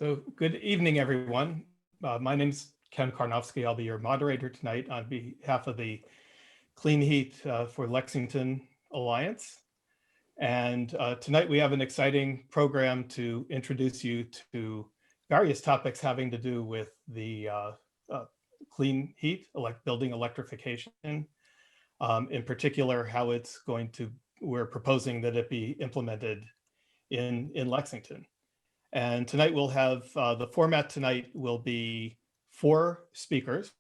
So good evening, everyone. My name's Ken Karnofsky. I'll be your moderator tonight on behalf of the Clean Heat for Lexington Alliance. And tonight we have an exciting program to introduce you to various topics having to do with the clean heat, building electrification. In particular, how it's going to, we're proposing that it be implemented in Lexington. And tonight we'll have, the format tonight will be four expert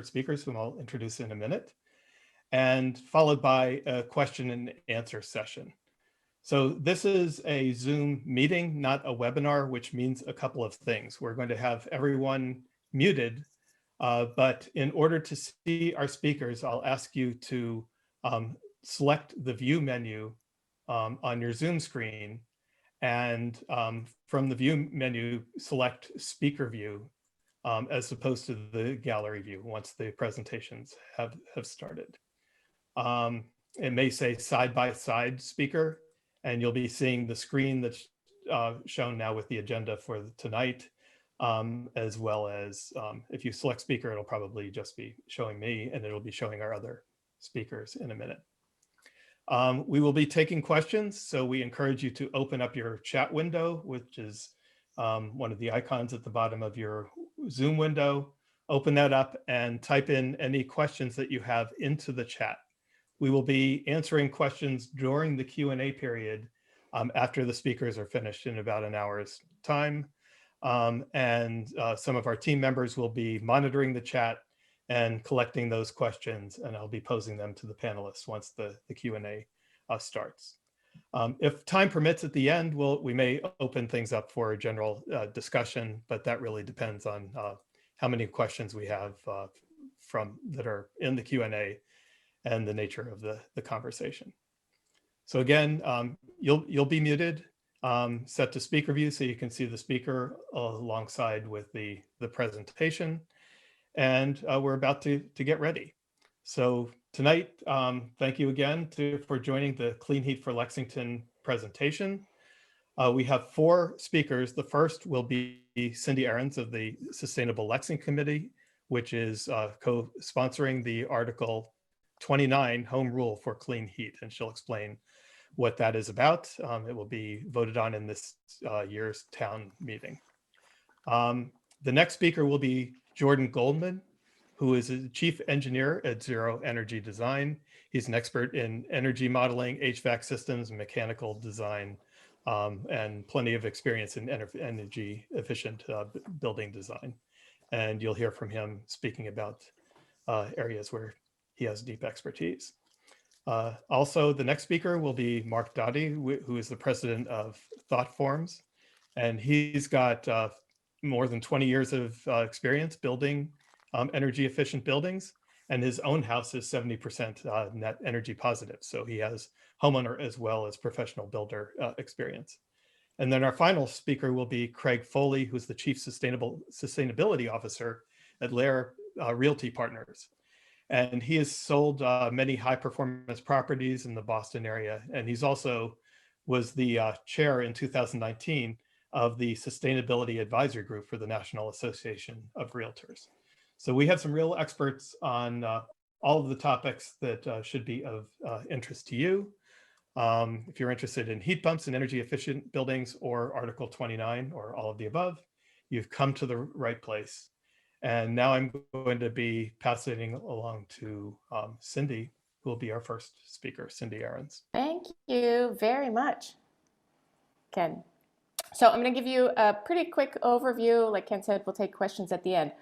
speakers, whom I'll introduce in a minute, and followed by a question and answer session. So this is a Zoom meeting, not a webinar, which means a couple of things. We're going to have everyone muted, but in order to see our speakers, I'll ask you to select the view menu on your Zoom screen, and from the view menu, select speaker view as opposed to the gallery view once the presentations have started. It may say side-by-side speaker, and you'll be seeing the screen that's shown now with the agenda for tonight, as well as if you select speaker, it'll probably just be showing me, and it'll be showing our other speakers in a minute. We will be taking questions, so we encourage you to open up your chat window, which is one of the icons at the bottom of your Zoom window. Open that up and type in any questions that you have into the chat. We will be answering questions during the Q&A period after the speakers are finished in about an hour's time. And some of our team members will be monitoring the chat and collecting those questions, and I'll be posing them to the panelists once the Q&A starts. If time permits at the end, we may open things up for a general discussion, but that really depends on how many questions we have that are in the Q&A and the nature of the conversation. So again, you'll be muted, set to speaker view so you can see the speaker alongside with the presentation. And we're about to get ready. So tonight, thank you again for joining the Clean Heat for Lexington presentation. We have four speakers. The first will be Cindy Arens of the Sustainable Lexington Committee, which is co-sponsoring the Article 29 Home Rule for Clean Heat, and she'll explain what that is about. It will be voted on in this year's town meeting. The next speaker will be Jordan Goldman, who is a chief engineer at Zero Energy Design. He's an expert in energy modeling, HVAC systems, mechanical design, and plenty of experience in energy efficient building design. And you'll hear from him speaking about areas where he has deep expertise. Also, the next speaker will be Mark Dottie, who is the president of Thought Forms. And he's got more than 20 years of experience building energy efficient buildings, and his own house is 70% net energy positive. So he has homeowner as well as professional builder experience. And then our final speaker will be Craig Foley, who's the Chief Sustainability Officer at Lair Realty Partners. And he has sold many high performance properties in the Boston area. And he's also was the chair in 2019 of the Sustainability Advisory Group for the National Association of Realtors. So we have some real experts on all of the topics that should be of interest to you. If you're interested in heat pumps and energy efficient buildings or Article 29 or all of the above, you've come to the right place. And now I'm going to be passing along to Cindy, who will be our first speaker, Cindy Arens. Thank you very much, Ken. So I'm going to give you a pretty quick overview. Like Ken said, we'll take questions at the end.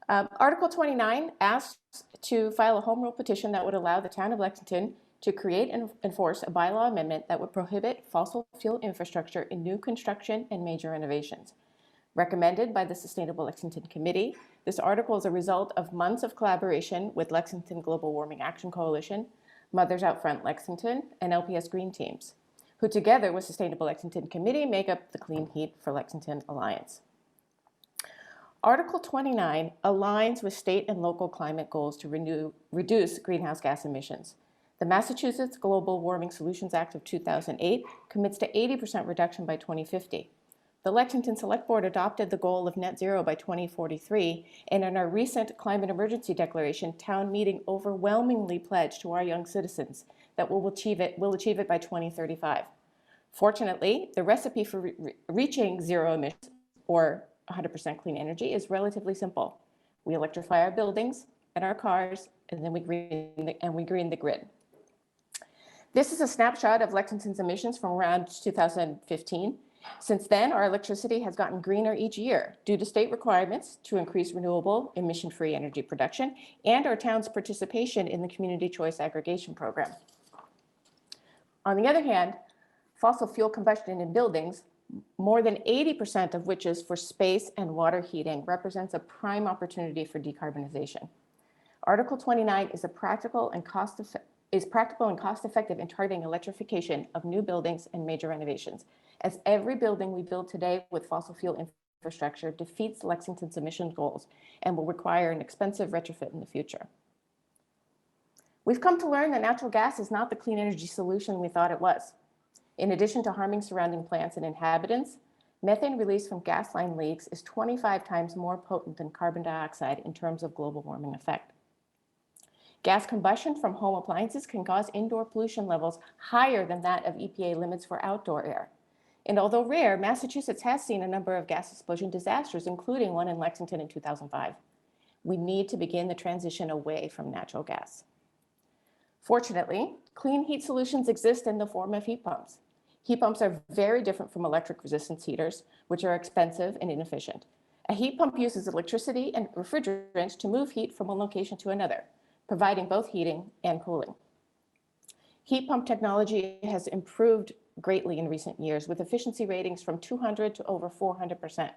Article 29 asks to file a home rule petition that would allow the town of Lexington to create and enforce a bylaw amendment that would prohibit fossil fuel infrastructure in new construction and major renovations. Recommended by the Sustainable Lexington Committee, this article is a result of months of collaboration with Lexington Global Warming Action Coalition, Mothers Out Front Lexington, and LPS Green Teams, who together with Sustainable Lexington Committee make up the Clean Heat for Lexington Alliance. Article 29 aligns with state and local climate goals to reduce greenhouse gas emissions. The Massachusetts Global Warming Solutions Act of 2008 commits to 80% reduction by 2050. The Lexington Select Board adopted the goal of net zero by 2043, and in our recent climate emergency declaration, town meeting overwhelmingly pledged to our young citizens that we'll achieve it by 2035. Fortunately, the recipe for reaching zero emissions or 100% clean energy is relatively simple. We electrify our buildings and our cars, and then we green the grid. This is a snapshot of Lexington's emissions from around 2015. Since then, our electricity has gotten greener each year due to state requirements to increase renewable, emission-free energy production and our town's participation in the Community Choice Aggregation Program. On the other hand, fossil fuel combustion in buildings, more than 80% of which is for space and water heating, represents a prime opportunity for decarbonization. Article 29 is practical and cost-effective in targeting electrification of new buildings and major renovations, as every building we build today with fossil fuel infrastructure defeats Lexington's emission goals and will require an expensive retrofit in the future. We've come to learn that natural gas is not the clean energy solution we thought it was. In addition to harming surrounding plants and inhabitants, methane released from gas line leaks is 25 times more potent than carbon dioxide in terms of global warming effect. Gas combustion from home appliances can cause indoor pollution levels higher than that of EPA limits for outdoor air. And although rare, Massachusetts has seen a number of gas explosion disasters, including one in Lexington in 2005. We need to begin the transition away from natural gas. Fortunately, clean heat solutions exist in the form of heat pumps. Heat pumps are very different from electric resistance heaters, which are expensive and inefficient. A heat pump uses electricity and refrigerants to move heat from one location to another, providing both heating and cooling. Heat pump technology has improved greatly in recent years, with efficiency ratings from 200 to over 400%.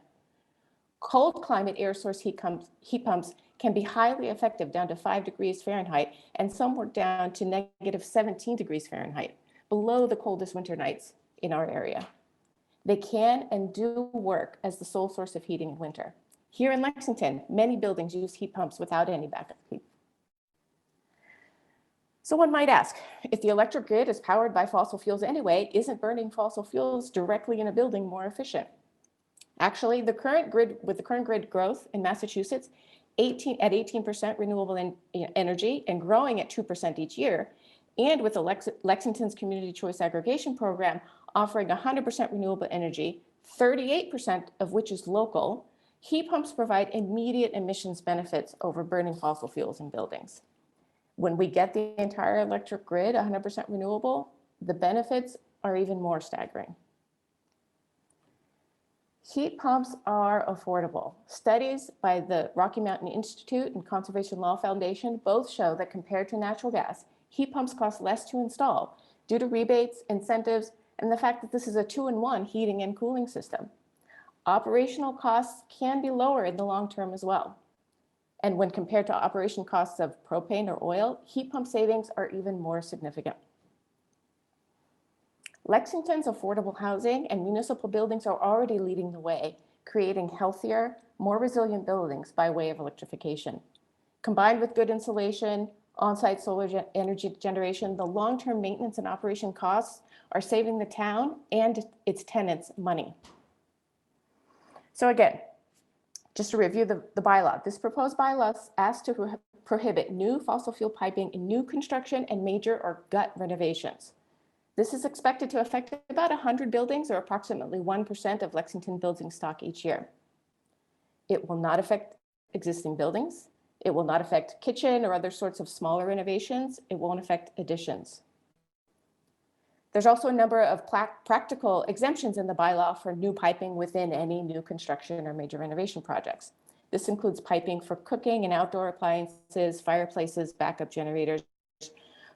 Cold climate air source heat pumps can be highly effective down to 5 degrees Fahrenheit, and some work down to negative 17 degrees Fahrenheit, below the coldest winter nights in our area. They can and do work as the sole source of heating in winter. Here in Lexington, many buildings use heat pumps without any backup heat. So one might ask, if the electric grid is powered by fossil fuels anyway, isn't burning fossil fuels directly in a building more efficient? Actually, with the current grid growth in Massachusetts, at 18% renewable energy and growing at 2% each year, and with Lexington's Community Choice Aggregation Program offering 100% renewable energy, 38% of which is local, heat pumps provide immediate emissions benefits over burning fossil fuels in buildings. When we get the entire electric grid 100% renewable, the benefits are even more staggering. Heat pumps are affordable. Studies by the Rocky Mountain Institute and Conservation Law Foundation both show that compared to natural gas, heat pumps cost less to install due to rebates, incentives, and the fact that this is a two-in-one heating and cooling system. Operational costs can be lower in the long term as well. And when compared to operation costs of propane or oil, heat pump savings are even more significant. Lexington's affordable housing and municipal buildings are already leading the way, creating healthier, more resilient buildings by way of electrification. Combined with good insulation, on-site solar energy generation, the long-term maintenance and operation costs are saving the town and its tenants money. So again, just to review the bylaw, this proposed bylaw asks to prohibit new fossil fuel piping in new construction and major or gut renovations. This is expected to affect about 100 buildings, or approximately 1% of Lexington building stock each year. It will not affect existing buildings. It will not affect kitchen or other sorts of smaller renovations. It won't affect additions. There's also a number of practical exemptions in the bylaw for new piping within any new construction or major renovation projects. This includes piping for cooking and outdoor appliances, fireplaces, backup generators,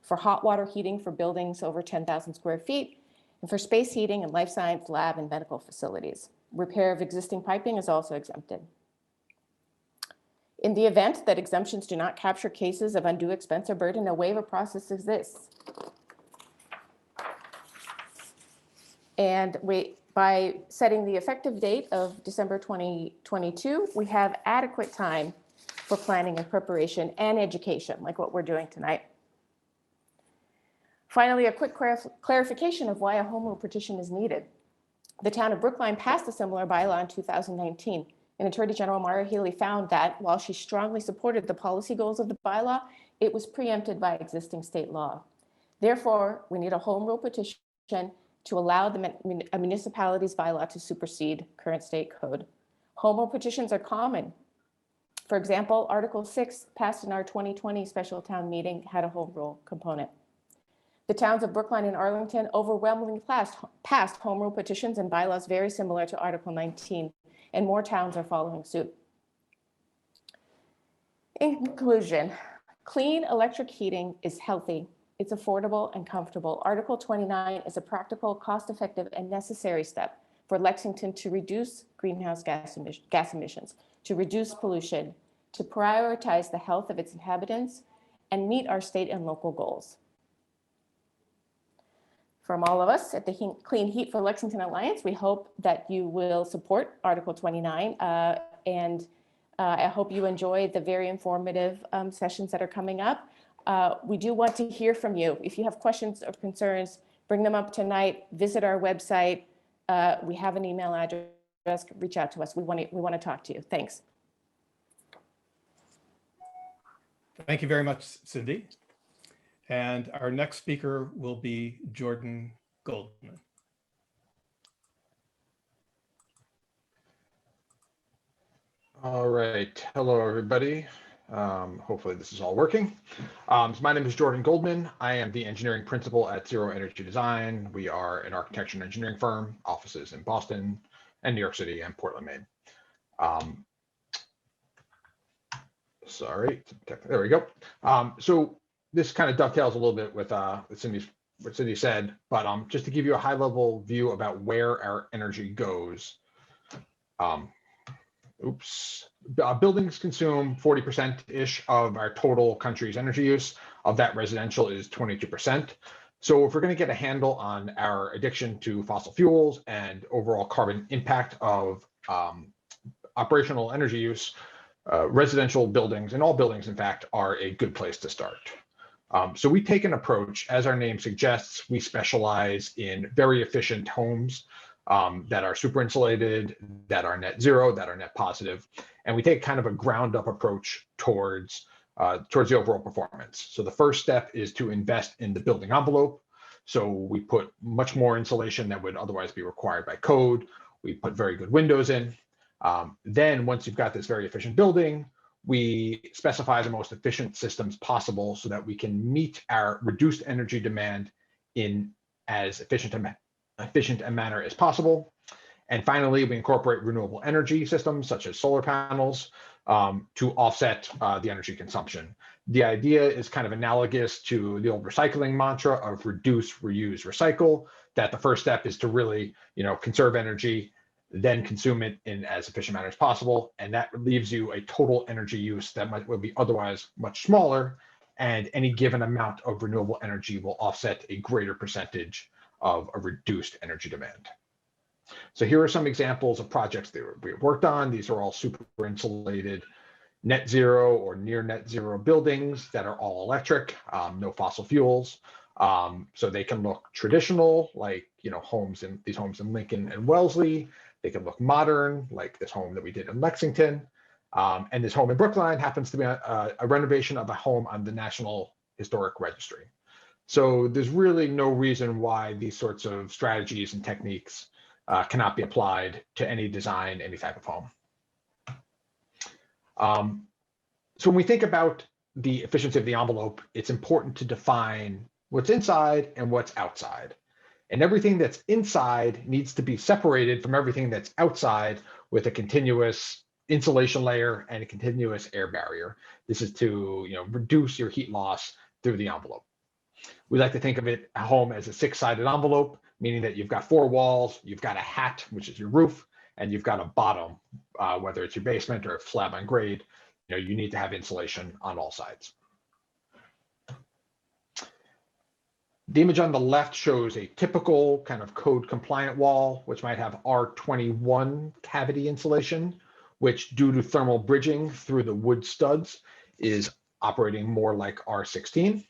for hot water heating for buildings over 10,000 square feet, and for space heating and life science lab and medical facilities. Repair of existing piping is also exempted. In the event that exemptions do not capture cases of undue expense or burden, a waiver process exists. And by setting the effective date of December 2022, we have adequate time for planning and preparation and education, like what we're doing tonight. Finally, a quick clarification of why a home rule petition is needed. The town of Brookline passed a similar bylaw in 2019, and Attorney General Maura Healey found that while she strongly supported the policy goals of the bylaw, it was preempted by existing state law. Therefore, we need a home rule petition to allow a municipality's bylaw to supersede current state code. Home rule petitions are common. For example, Article 6 passed in our 2020 special town meeting had a home rule component. The towns of Brookline and Arlington overwhelmingly passed home rule petitions and bylaws very similar to Article 19, and more towns are following suit. In conclusion, clean electric heating is healthy. It's affordable and comfortable. Article 29 is a practical, cost-effective, and necessary step for Lexington to reduce greenhouse gas emissions, to reduce pollution, to prioritize the health of its inhabitants, and meet our state and local goals. From all of us at the Clean Heat for Lexington Alliance, we hope that you will support Article 29, and I hope you enjoy the very informative sessions that are coming up. We do want to hear from you. If you have questions or concerns, bring them up tonight. Visit our website. We have an email address. Reach out to us. We want to talk to you. Thanks. Thank you very much, Cindy. And our next speaker will be Jordan Goldman. All right. Hello, everybody. Hopefully this is all working. So my name is Jordan Goldman. I am the engineering principal at Zero Energy Design. We are an architecture and engineering firm, offices in Boston and New York City and Portland, Maine. Sorry, there we go. So this kind of dovetails a little bit with what Cindy said, but just to give you a high level view about where our energy goes. Buildings consume 40%-ish of our total country's energy use. Of that, residential is 22%. So if we're going to get a handle on our addiction to fossil fuels and overall carbon impact of operational energy use, residential buildings, and all buildings, in fact, are a good place to start. So we take an approach, as our name suggests, we specialize in very efficient homes that are super insulated, that are net zero, that are net positive. And we take kind of a ground up approach towards the overall performance. So the first step is to invest in the building envelope. So we put much more insulation than would otherwise be required by code. We put very good windows in. Then once you've got this very efficient building, we specify the most efficient systems possible so that we can meet our reduced energy demand in as efficient a manner as possible. And finally, we incorporate renewable energy systems such as solar panels to offset the energy consumption. The idea is kind of analogous to the old recycling mantra of reduce, reuse, recycle, that the first step is to really, conserve energy, then consume it in as efficient manner as possible. And that leaves you a total energy use that would be otherwise much smaller. And any given amount of renewable energy will offset a greater percentage of a reduced energy demand. So here are some examples of projects that we've worked on. These are all super insulated net zero or near net zero buildings that are all electric, no fossil fuels. So they can look traditional, like these homes in Lincoln and Wellesley. They can look modern, like this home that we did in Lexington. And this home in Brookline happens to be a renovation of a home on the National Historic Registry. So there's really no reason why these sorts of strategies and techniques cannot be applied to any design, any type of home. So when we think about the efficiency of the envelope, it's important to define what's inside and what's outside. And everything that's inside needs to be separated from everything that's outside with a continuous insulation layer and a continuous air barrier. This is to reduce your heat loss through the envelope. We like to think of it at home as a six-sided envelope, meaning that you've got four walls, you've got a hat, which is your roof, and you've got a bottom, whether it's your basement or a slab on grade. You need to have insulation on all sides. The image on the left shows a typical kind of code compliant wall, which might have R21 cavity insulation, which due to thermal bridging through the wood studs is operating more like R16.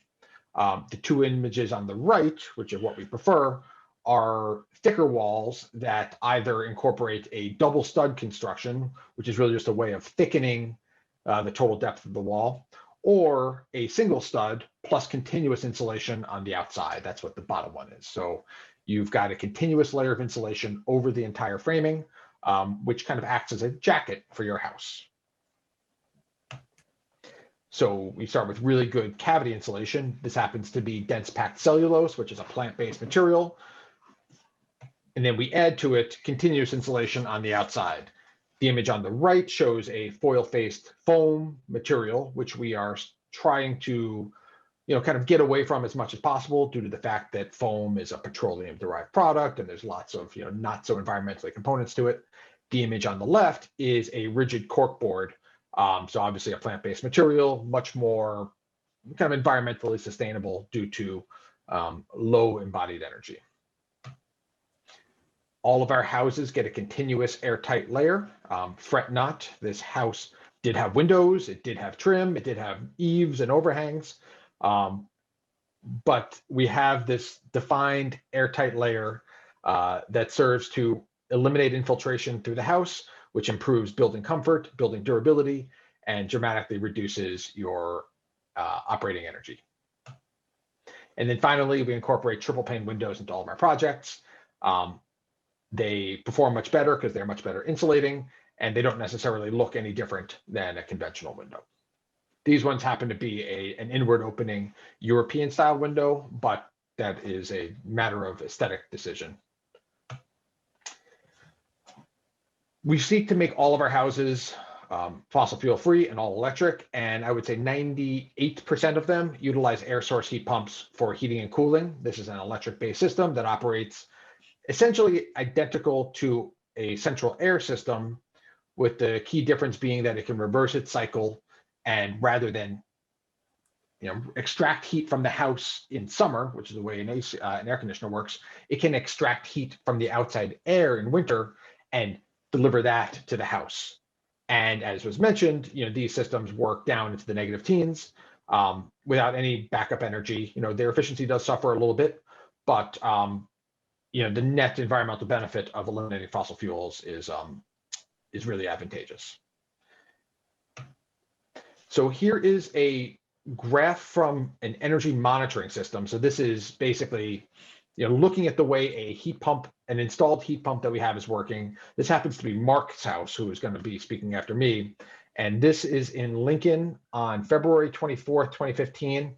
The two images on the right, which are what we prefer, are thicker walls that either incorporate a double stud construction, which is really just a way of thickening the total depth of the wall, or a single stud plus continuous insulation on the outside. That's what the bottom one is. So you've got a continuous layer of insulation over the entire framing, which kind of acts as a jacket for your house. So we start with really good cavity insulation. This happens to be dense packed cellulose, which is a plant-based material. And then we add to it continuous insulation on the outside. The image on the right shows a foil-faced foam material, which we are trying to, kind of get away from as much as possible due to the fact that foam is a petroleum-derived product and there's lots of, not so environmentally components to it. The image on the left is a rigid corkboard. So obviously a plant-based material, much more kind of environmentally sustainable due to low embodied energy. All of our houses get a continuous airtight layer. Fret not, this house did have windows, it did have trim, it did have eaves and overhangs, but we have this defined airtight layer that serves to eliminate infiltration through the house, which improves building comfort, building durability, and dramatically reduces your operating energy. And then finally, we incorporate triple pane windows into all of our projects. They perform much better because they're much better insulating, and they don't necessarily look any different than a conventional window. These ones happen to be an inward opening European style window, but that is a matter of aesthetic decision. We seek to make all of our houses fossil fuel free and all electric, and I would say 98% of them utilize air source heat pumps for heating and cooling. This is an electric based system that operates essentially identical to a central air system, with the key difference being that it can reverse its cycle, and rather than extract heat from the house in summer, which is the way an air conditioner works, it can extract heat from the outside air in winter and deliver that to the house. And as was mentioned, these systems work down into the negative teens without any backup energy. Their efficiency does suffer a little bit, but the net environmental benefit of eliminating fossil fuels is really advantageous. So here is a graph from an energy monitoring system. So this is basically, looking at the way an installed heat pump that we have is working. This happens to be Mark's house, who is going to be speaking after me. And this is in Lincoln on February 24th, 2015.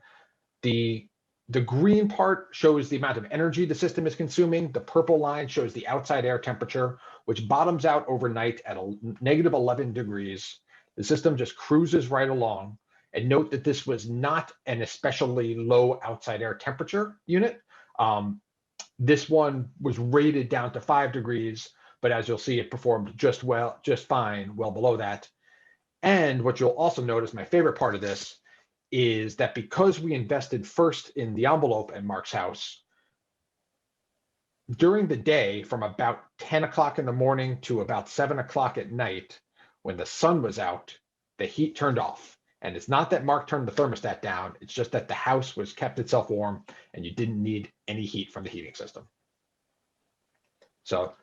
The green part shows the amount of energy the system is consuming. The purple line shows the outside air temperature, which bottoms out overnight at negative 11 degrees. The system just cruises right along. And note that this was not an especially low outside air temperature unit. This one was rated down to 5 degrees, but as you'll see, it performed just fine, well below that. And what you'll also notice, my favorite part of this, is that because we invested first in the envelope at Mark's house, during the day from about 10 o'clock in the morning to about 7 o'clock at night, when the sun was out, the heat turned off. And it's not that Mark turned the thermostat down, it's just that the house kept itself warm and you didn't need any heat from the heating system. So,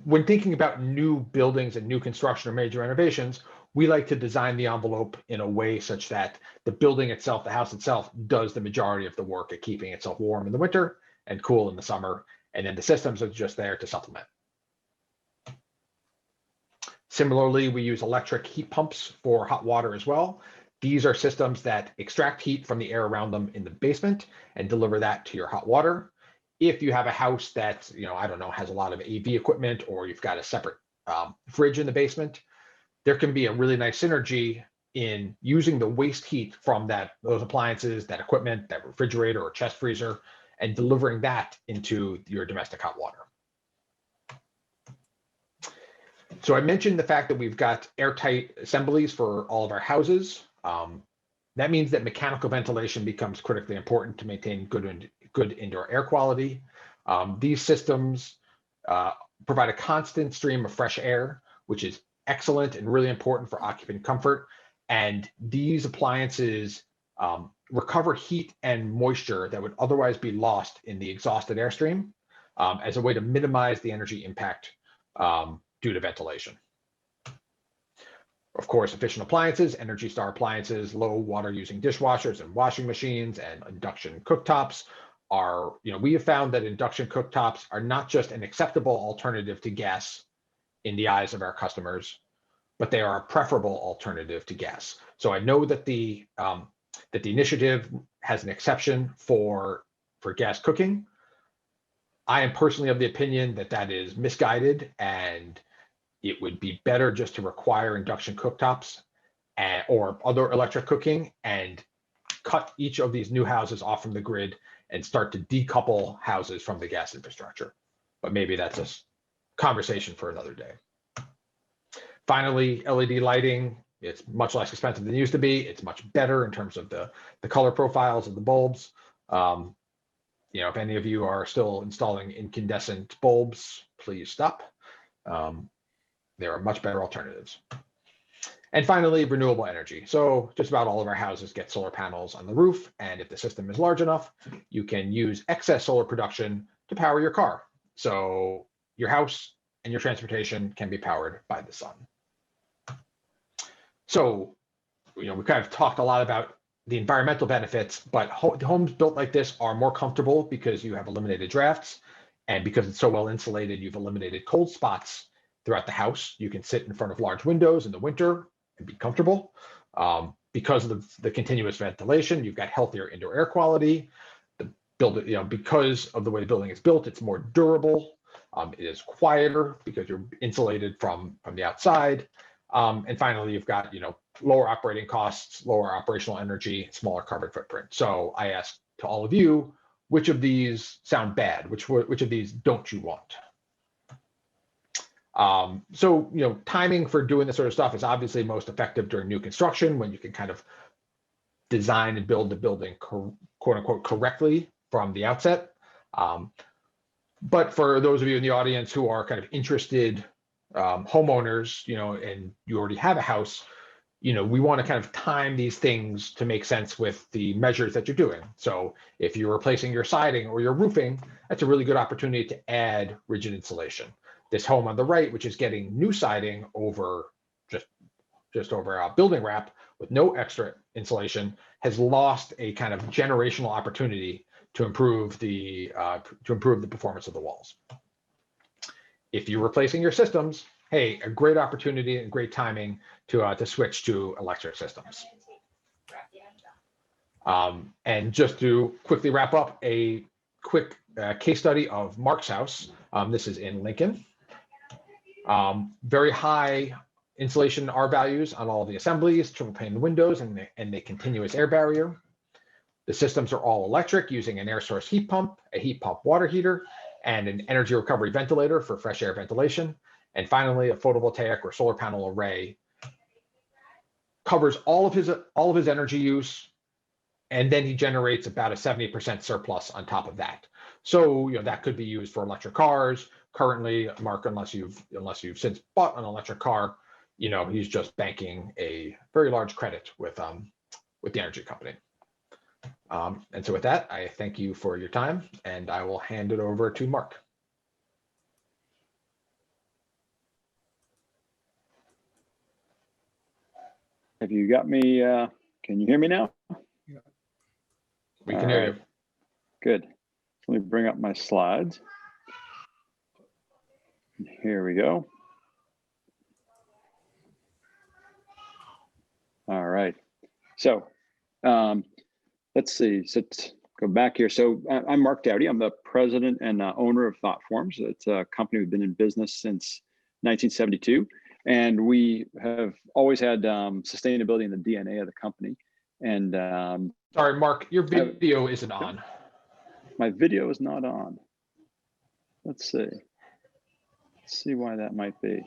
when thinking about new buildings and new construction or major renovations, we like to design the envelope in a way such that the building itself, the house itself, does the majority of the work at keeping itself warm in the winter and cool in the summer, and then the systems are just there to supplement. Similarly, we use electric heat pumps for hot water as well. These are systems that extract heat from the air around them in the basement and deliver that to your hot water. If you have a house that, has a lot of AV equipment, or you've got a separate fridge in the basement, there can be a really nice synergy in using the waste heat from those appliances, that equipment, that refrigerator or chest freezer, and delivering that into your domestic hot water. So I mentioned the fact that we've got airtight assemblies for all of our houses. That means that mechanical ventilation becomes critically important to maintain good indoor air quality. These systems provide a constant stream of fresh air, which is excellent and really important for occupant comfort. And these appliances recover heat and moisture that would otherwise be lost in the exhausted airstream. as a way to minimize the energy impact due to ventilation. Of course, efficient appliances, Energy Star appliances, low water using dishwashers and washing machines, and induction cooktops are, we have found that induction cooktops are not just an acceptable alternative to gas in the eyes of our customers, but they are a preferable alternative to gas. So I know that the initiative has an exception for gas cooking. I am personally of the opinion that that is misguided, and it would be better just to require induction cooktops or other electric cooking and cut each of these new houses off from the grid and start to decouple houses from the gas infrastructure. But maybe that's a conversation for another day. Finally, LED lighting, it's much less expensive than it used to be. It's much better in terms of the color profiles of the bulbs. If any of you are still installing incandescent bulbs, please stop. There are much better alternatives. And finally, renewable energy. So just about all of our houses get solar panels on the roof. And if the system is large enough, you can use excess solar production to power your car. So your house and your transportation can be powered by the sun. So, we kind of talked a lot about the environmental benefits, but homes built like this are more comfortable because you have eliminated drafts. And because it's so well insulated, you've eliminated cold spots throughout the house. You can sit in front of large windows in the winter and be comfortable. Because of the continuous ventilation, you've got healthier indoor air quality. Because of the way the building is built, it's more durable. It is quieter because you're insulated from the outside. And finally, you've got lower operating costs, lower operational energy, smaller carbon footprint. So I ask to all of you, which of these sound bad? Which of these don't you want? Timing for doing this sort of stuff is obviously most effective during new construction, when you can kind of design and build the building quote unquote correctly from the outset. But for those of you in the audience who are kind of interested homeowners, and you already have a house, we want to kind of time these things to make sense with the measures that you're doing. So if you're replacing your siding or your roofing, that's a really good opportunity to add rigid insulation. This home on the right, which is getting new siding over just over a building wrap with no extra insulation, has lost a kind of generational opportunity to improve the performance of the walls. If you're replacing your systems, hey, a great opportunity and great timing to switch to electric systems. And just to quickly wrap up, a quick case study of Mark's house. This is in Lincoln. Very high insulation R values on all the assemblies, triple pane windows, and the continuous air barrier. The systems are all electric, using an air source heat pump, a heat pump water heater, and an energy recovery ventilator for fresh air ventilation. And finally, a photovoltaic or solar panel array covers all of his energy use, and then he generates about a 70% surplus on top of that. So that could be used for electric cars. Currently, Mark, unless you've since bought an electric car, he's just banking a very large credit with the energy company. And so with that, I thank you for your time, and I will hand it over to Mark. Have you got me? Can you hear me now? We can hear you. Good. Let me bring up my slides. Here we go. All right. So let's see. So let's go back here. So I'm Mark Dowdy. I'm the president and owner of ThoughtForms. It's a company we've been in business since 1972. And we have always had sustainability in the DNA of the company. And sorry, Mark, your video isn't on. My video is not on. Let's see. Let's see why that might be.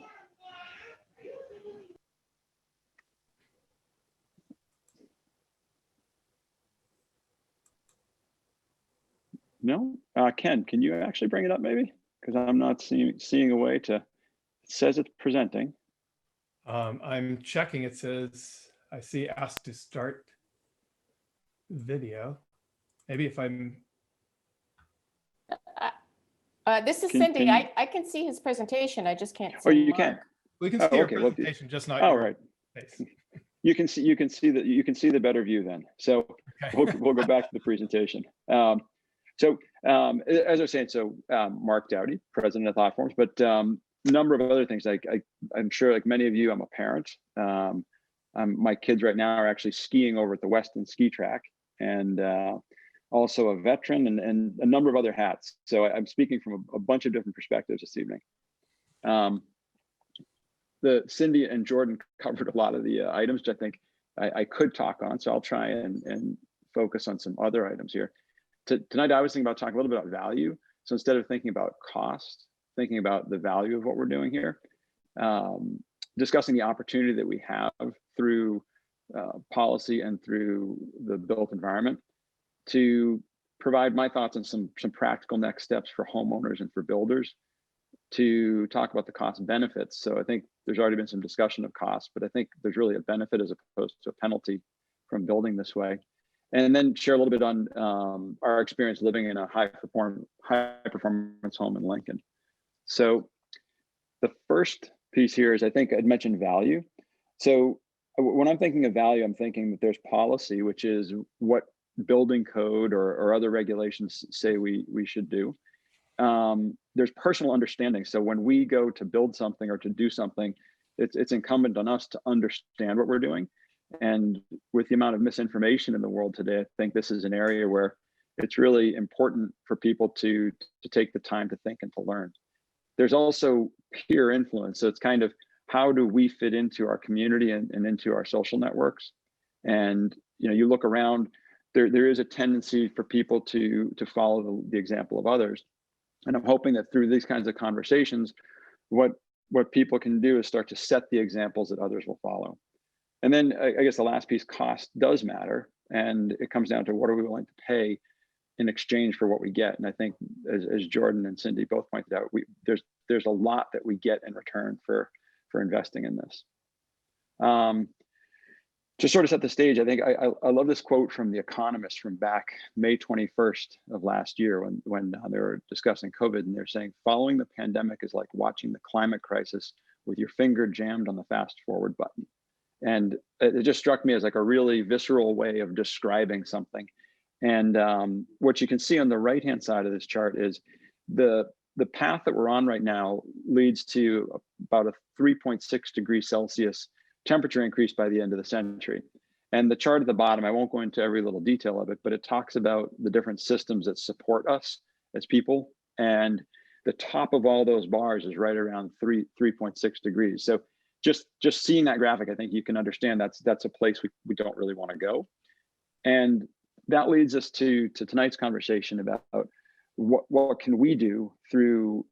No, Ken, can you actually bring it up maybe? Because I'm not seeing a way to, it says it's presenting. I'm checking. It says, I see asked to start video. Maybe if I'm. This is Can- Cindy. can- I can see his presentation. I just can't see Oh, you Mark. can. We can Oh, see your okay, well, presentation, just not All your right. face. You can see the better view then. So Okay. we'll go back to the presentation. As I was saying, Mark Dowdy, president of Thoughtforms, but a number of other things. Like I'm sure, like many of you, I'm a parent. My kids right now are actually skiing over at the Weston ski track, and also a veteran, and a number of other hats. So I'm speaking from a bunch of different perspectives this evening. Cindy and Jordan covered a lot of the items, which I think I could talk on. So I'll try and focus on some other items here. Tonight, I was thinking about talking a little bit about value. So instead of thinking about cost, thinking about the value of what we're doing here, discussing the opportunity that we have through policy and through the built environment to provide my thoughts on some practical next steps for homeowners and for builders, to talk about the cost benefits. So I think there's already been some discussion of cost, but I think there's really a benefit as opposed to a penalty from building this way. And then share a little bit on our experience living in a high performance home in Lincoln. So the first piece here is, I think I'd mentioned value. So when I'm thinking of value, I'm thinking that there's policy, which is what building code or other regulations say we should do. There's personal understanding. So when we go to build something or to do something, it's incumbent on us to understand what we're doing. And with the amount of misinformation in the world today, I think this is an area where it's really important for people to take the time to think and to learn. There's also peer influence. So it's kind of, how do we fit into our community and into our social networks? And you look around, there is a tendency for people to follow the example of others. And I'm hoping that through these kinds of conversations, what people can do is start to set the examples that others will follow. And then I guess the last piece, cost does matter. And it comes down to, what are we willing to pay in exchange for what we get? And I think, as Jordan and Cindy both pointed out, there's a lot that we get in return for investing in this. To sort of set the stage, I think I love this quote from The Economist from back May 21st of last year, when they were discussing COVID, and they're saying, following the pandemic is like watching the climate crisis with your finger jammed on the fast forward button. And it just struck me as like a really visceral way of describing something. And what you can see on the right-hand side of this chart is the path that we're on right now leads to about a 3.6 degrees Celsius temperature increase by the end of the century. And the chart at the bottom, I won't go into every little detail of it, but it talks about the different systems that support us as people. And the top of all those bars is right around 3.6 degrees. So just seeing that graphic, I think you can understand that's a place we don't really want to go. And that leads us to tonight's conversation about what can we do through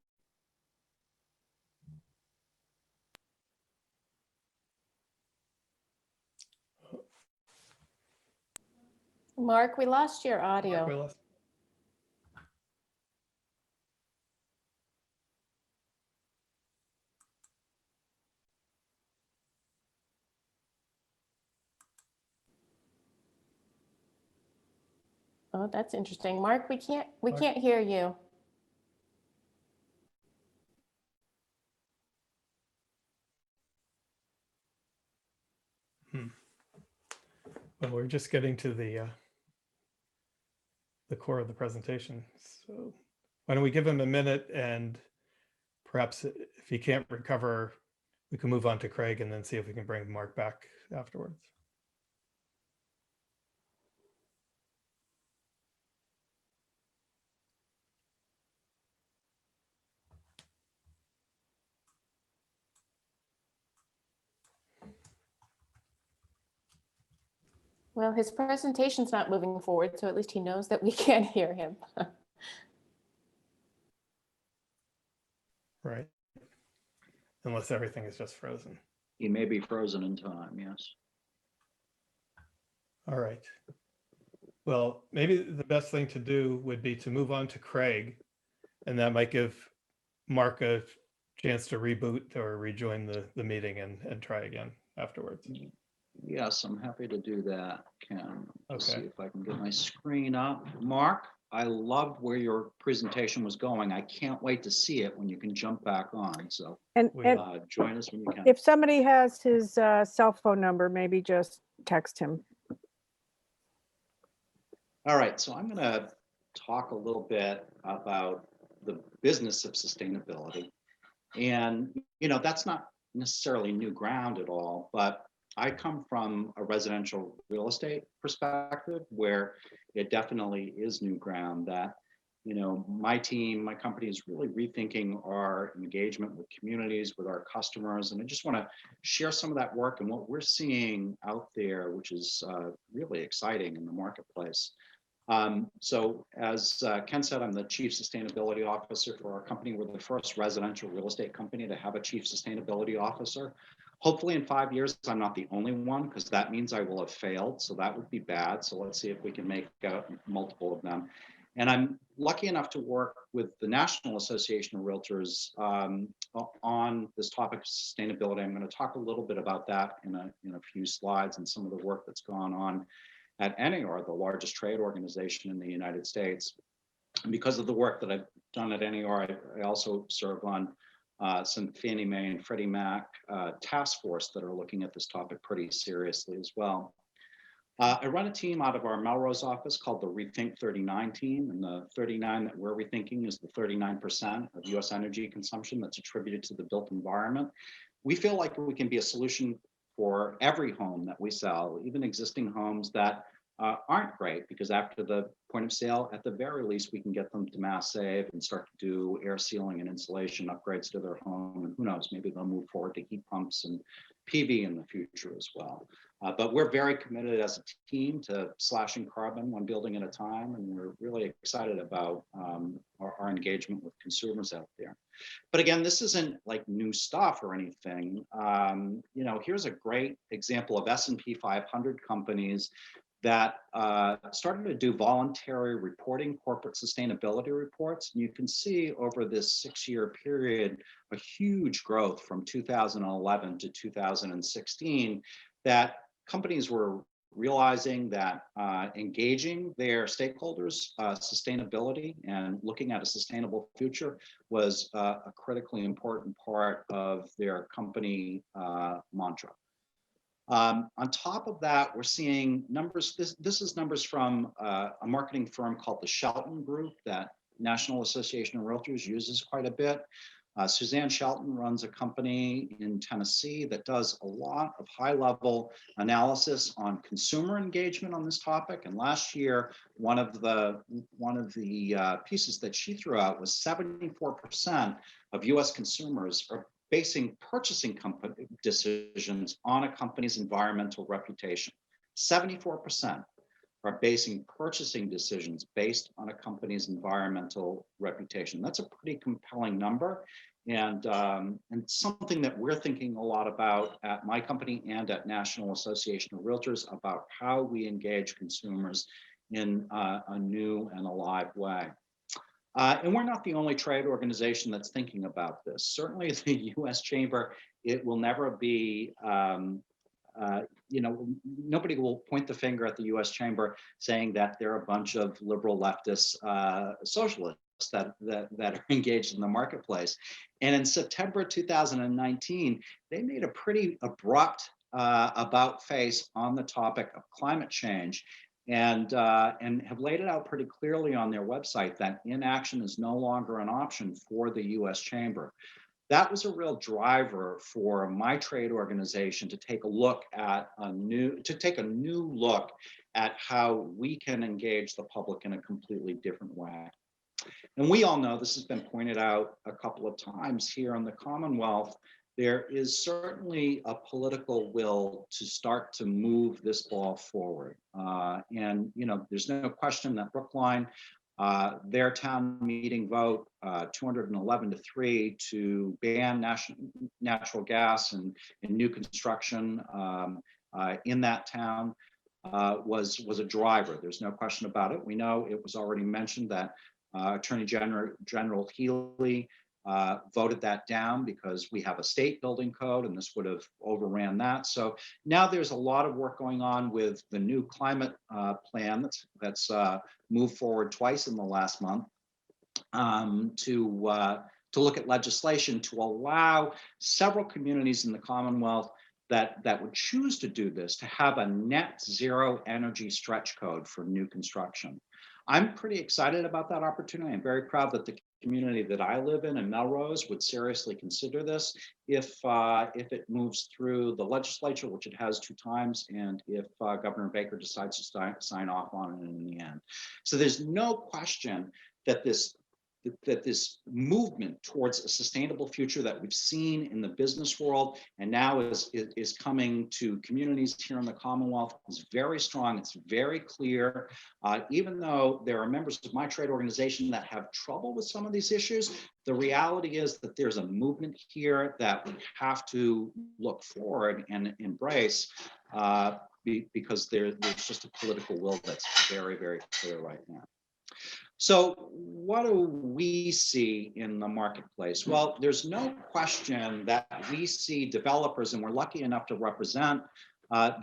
Mark, we lost your audio. We lost- Oh, that's interesting. Mark, we can't hear you. Well, we're just getting to the core of the presentation. So why don't we give him a minute, and perhaps if he can't recover, we can move on to Craig and then see if we can bring Mark back afterwards. Well, his presentation's not moving forward, so at least he knows that we can't hear him. Right. Unless everything is just frozen. He may be frozen in time, yes. All right. Well, maybe the best thing to do would be to move on to Craig, and that might give Mark a chance to reboot or rejoin the meeting and try again afterwards. Yes, I'm happy to do that, Ken. Let's Okay. see if I can get my screen up. Mark? I loved where your presentation was going. I can't wait to see it when you can jump back on. So And, We- and join us when you can. if somebody has his cell phone number, maybe just text him. All right, so I'm going to talk a little bit about the business of sustainability. And, that's not necessarily new ground at all, but I come from a residential real estate perspective where it definitely is new ground that, my team, my company is really rethinking our engagement with communities, with our customers. And I just want to share some of that work and what we're seeing out there, which is really exciting in the marketplace. So as Ken said, I'm the Chief Sustainability Officer for our company. We're the first residential real estate company to have a Chief Sustainability Officer. Hopefully in 5 years, I'm not the only one, because that means I will have failed. So that would be bad. So let's see if we can make multiple of them. And I'm lucky enough to work with the National Association of Realtors on this topic of sustainability. I'm going to talk a little bit about that in a few slides and some of the work that's gone on at NAR, the largest trade organization in the United States. And because of the work that I've done at NAR, I also serve on some Fannie Mae and Freddie Mac task force that are looking at this topic pretty seriously as well. I run a team out of our Melrose office called the Rethink 39 team, and the 39 that we're rethinking is the 39% of US energy consumption that's attributed to the built environment. We feel like we can be a solution for every home that we sell, even existing homes that aren't great, because after the point of sale, at the very least, we can get them to mass save and start to do air sealing and insulation upgrades to their home. And who knows, maybe they'll move forward to heat pumps and PV in the future as well. But we're very committed as a team to slashing carbon one building at a time. And we're really excited about our engagement with consumers out there. But again, this isn't like new stuff or anything. Here's a great example of S&P 500 companies that started to do voluntary reporting, corporate sustainability reports. And you can see over this 6-year period, a huge growth from 2011 to 2016, that companies were realizing that engaging their stakeholders, sustainability, and looking at a sustainable future was a critically important part of their company mantra. On top of that, we're seeing numbers. This is numbers from a marketing firm called the Shelton Group that National Association of Realtors uses quite a bit. Suzanne Shelton runs a company in Tennessee that does a lot of high-level analysis on consumer engagement on this topic. And last year, one of the pieces that she threw out was 74% of U.S. consumers are basing purchasing decisions on a company's environmental reputation. 74% are basing purchasing decisions based on a company's environmental reputation. That's a pretty compelling number, and something that we're thinking a lot about at my company and at National Association of Realtors about how we engage consumers in a new and alive way. And we're not the only trade organization that's thinking about this. Certainly the US Chamber, it will never be, nobody will point the finger at the US Chamber saying that they're a bunch of liberal leftist socialists that are engaged in the marketplace. And in September 2019, they made a pretty abrupt about face on the topic of climate change, and have laid it out pretty clearly on their website that inaction is no longer an option for the US Chamber. That was a real driver for my trade organization to take a new look at how we can engage the public in a completely different way. And we all know, this has been pointed out a couple of times here in the Commonwealth, there is certainly a political will to start to move this ball forward. And there's no question that Brookline, their town meeting vote, 211-3 to ban natural gas and new construction in that town was a driver. There's no question about it. We know it was already mentioned that Attorney General Healy voted that down because we have a state building code and this would have overran that. So now there's a lot of work going on with the new climate plan that's moved forward twice in the last month to look at legislation to allow several communities in the Commonwealth that would choose to do this to have a net zero energy stretch code for new construction. I'm pretty excited about that opportunity. I'm very proud that the community that I live in Melrose would seriously consider this if it moves through the legislature, which it has 2 times, and if Governor Baker decides to sign off on it in the end. So there's no question that this movement towards a sustainable future that we've seen in the business world and now is coming to communities here in the Commonwealth is very strong. It's very clear. Even though there are members of my trade organization that have trouble with some of these issues, the reality is that there's a movement here that we have to look forward and embrace because there's just a political will that's very, very clear right now. So what do we see in the marketplace? Well, there's no question that we see developers, and we're lucky enough to represent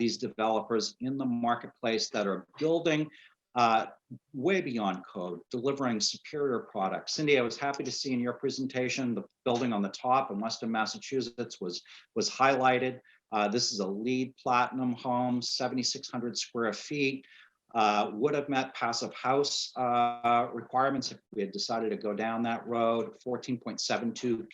these developers in the marketplace that are building way beyond code, delivering superior products. Cindy, I was happy to see in your presentation, the building on the top in Western Massachusetts was highlighted. This is a LEED Platinum home, 7,600 square feet. Would have met passive house requirements if we had decided to go down that road. 14.72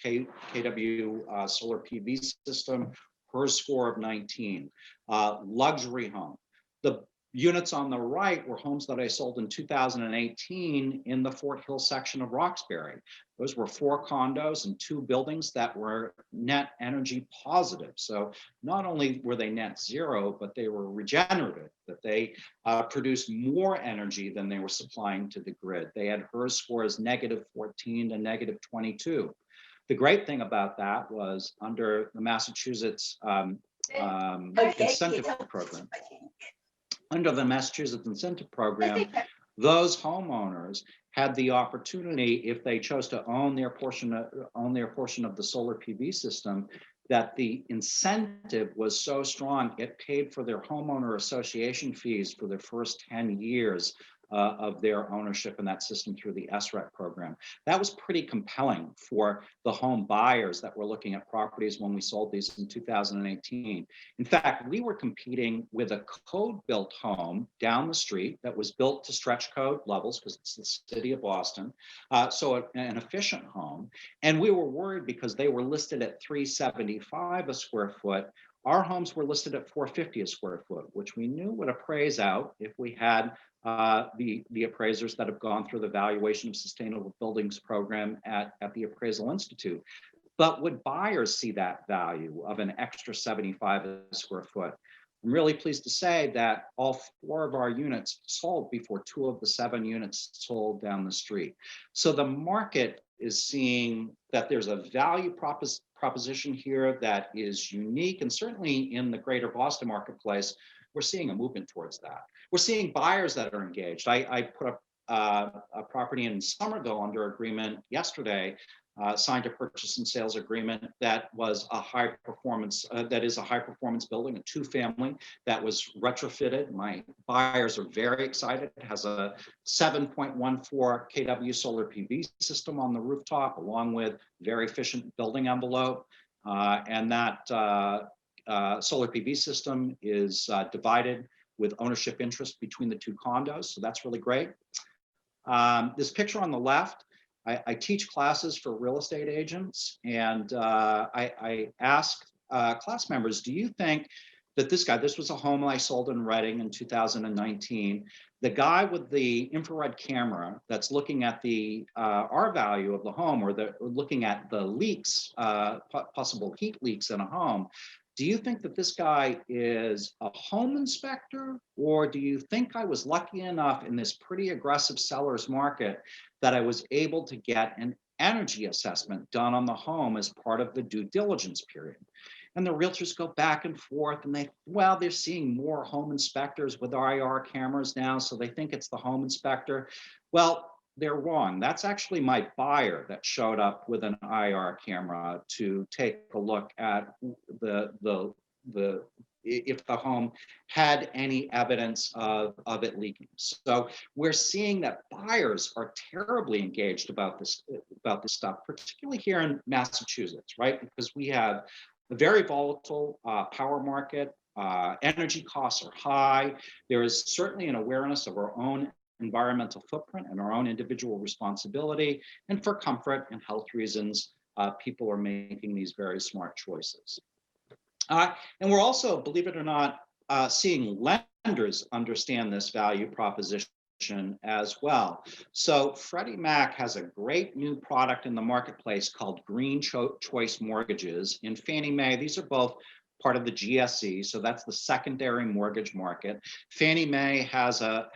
kW solar PV system, HERS score of 19. Luxury home. The units on the right were homes that I sold in 2018 in the Fort Hill section of Roxbury. Those were 4 condos and 2 buildings that were net energy positive. So not only were they net zero, but they were regenerative, that they produced more energy than they were supplying to the grid. They had HERS scores -14 to -22. The great thing about that was under the Massachusetts incentive program. Under the Massachusetts incentive program, those homeowners had the opportunity, if they chose to own their portion of the solar PV system, that the incentive was so strong, it paid for their homeowner association fees for the first 10 years of their ownership in that system through the SREC program. That was pretty compelling for the home buyers that were looking at properties when we sold these in 2018. In fact, we were competing with a code-built home down the street that was built to stretch code levels because it's the city of Boston, so an efficient home. And we were worried because they were listed at $375 a square foot. Our homes were listed at $450 a square foot, which we knew would appraise out if we had the appraisers that have gone through the valuation of sustainable buildings program at the Appraisal Institute. But would buyers see that value of an extra 75 a square foot? I'm really pleased to say that all 4 of our units sold before 2 of the 7 units sold down the street. So the market is seeing that there's a value proposition here that is unique, and certainly in the greater Boston marketplace, we're seeing a movement towards that. We're seeing buyers that are engaged. I put up a property in Somerville under agreement yesterday, signed a purchase and sales agreement that was a high performance, that is a high performance building, a 2-family that was retrofitted. My buyers are very excited. It has a 7.14 kW solar PV system on the rooftop, along with very efficient building envelope. And that solar PV system is divided with ownership interest between the 2 condos. So that's really great. This picture on the left, I teach classes for real estate agents, and I ask class members, do you think that this was a home I sold in Reading in 2019, the guy with the infrared camera that's looking at the R value of the home, or looking at the leaks, possible heat leaks in a home, do you think that this guy is a home inspector, or do you think I was lucky enough in this pretty aggressive seller's market that I was able to get an energy assessment done on the home as part of the due diligence period? And the realtors go back and forth, and they're seeing more home inspectors with IR cameras now, so they think it's the home inspector. Well, they're wrong. That's actually my buyer that showed up with an IR camera to take a look at if the home had any evidence of it leaking. So we're seeing that buyers are terribly engaged about this stuff, particularly here in Massachusetts, right? Because we have a very volatile power market. Energy costs are high. There is certainly an awareness of our own environmental footprint and our own individual responsibility. And for comfort and health reasons, people are making these very smart choices. And we're also, believe it or not, seeing lenders understand this value proposition as well. So Freddie Mac has a great new product in the marketplace called Green Choice Mortgages. In Fannie Mae, these are both part of the GSE, so that's the secondary mortgage market. Fannie Mae has a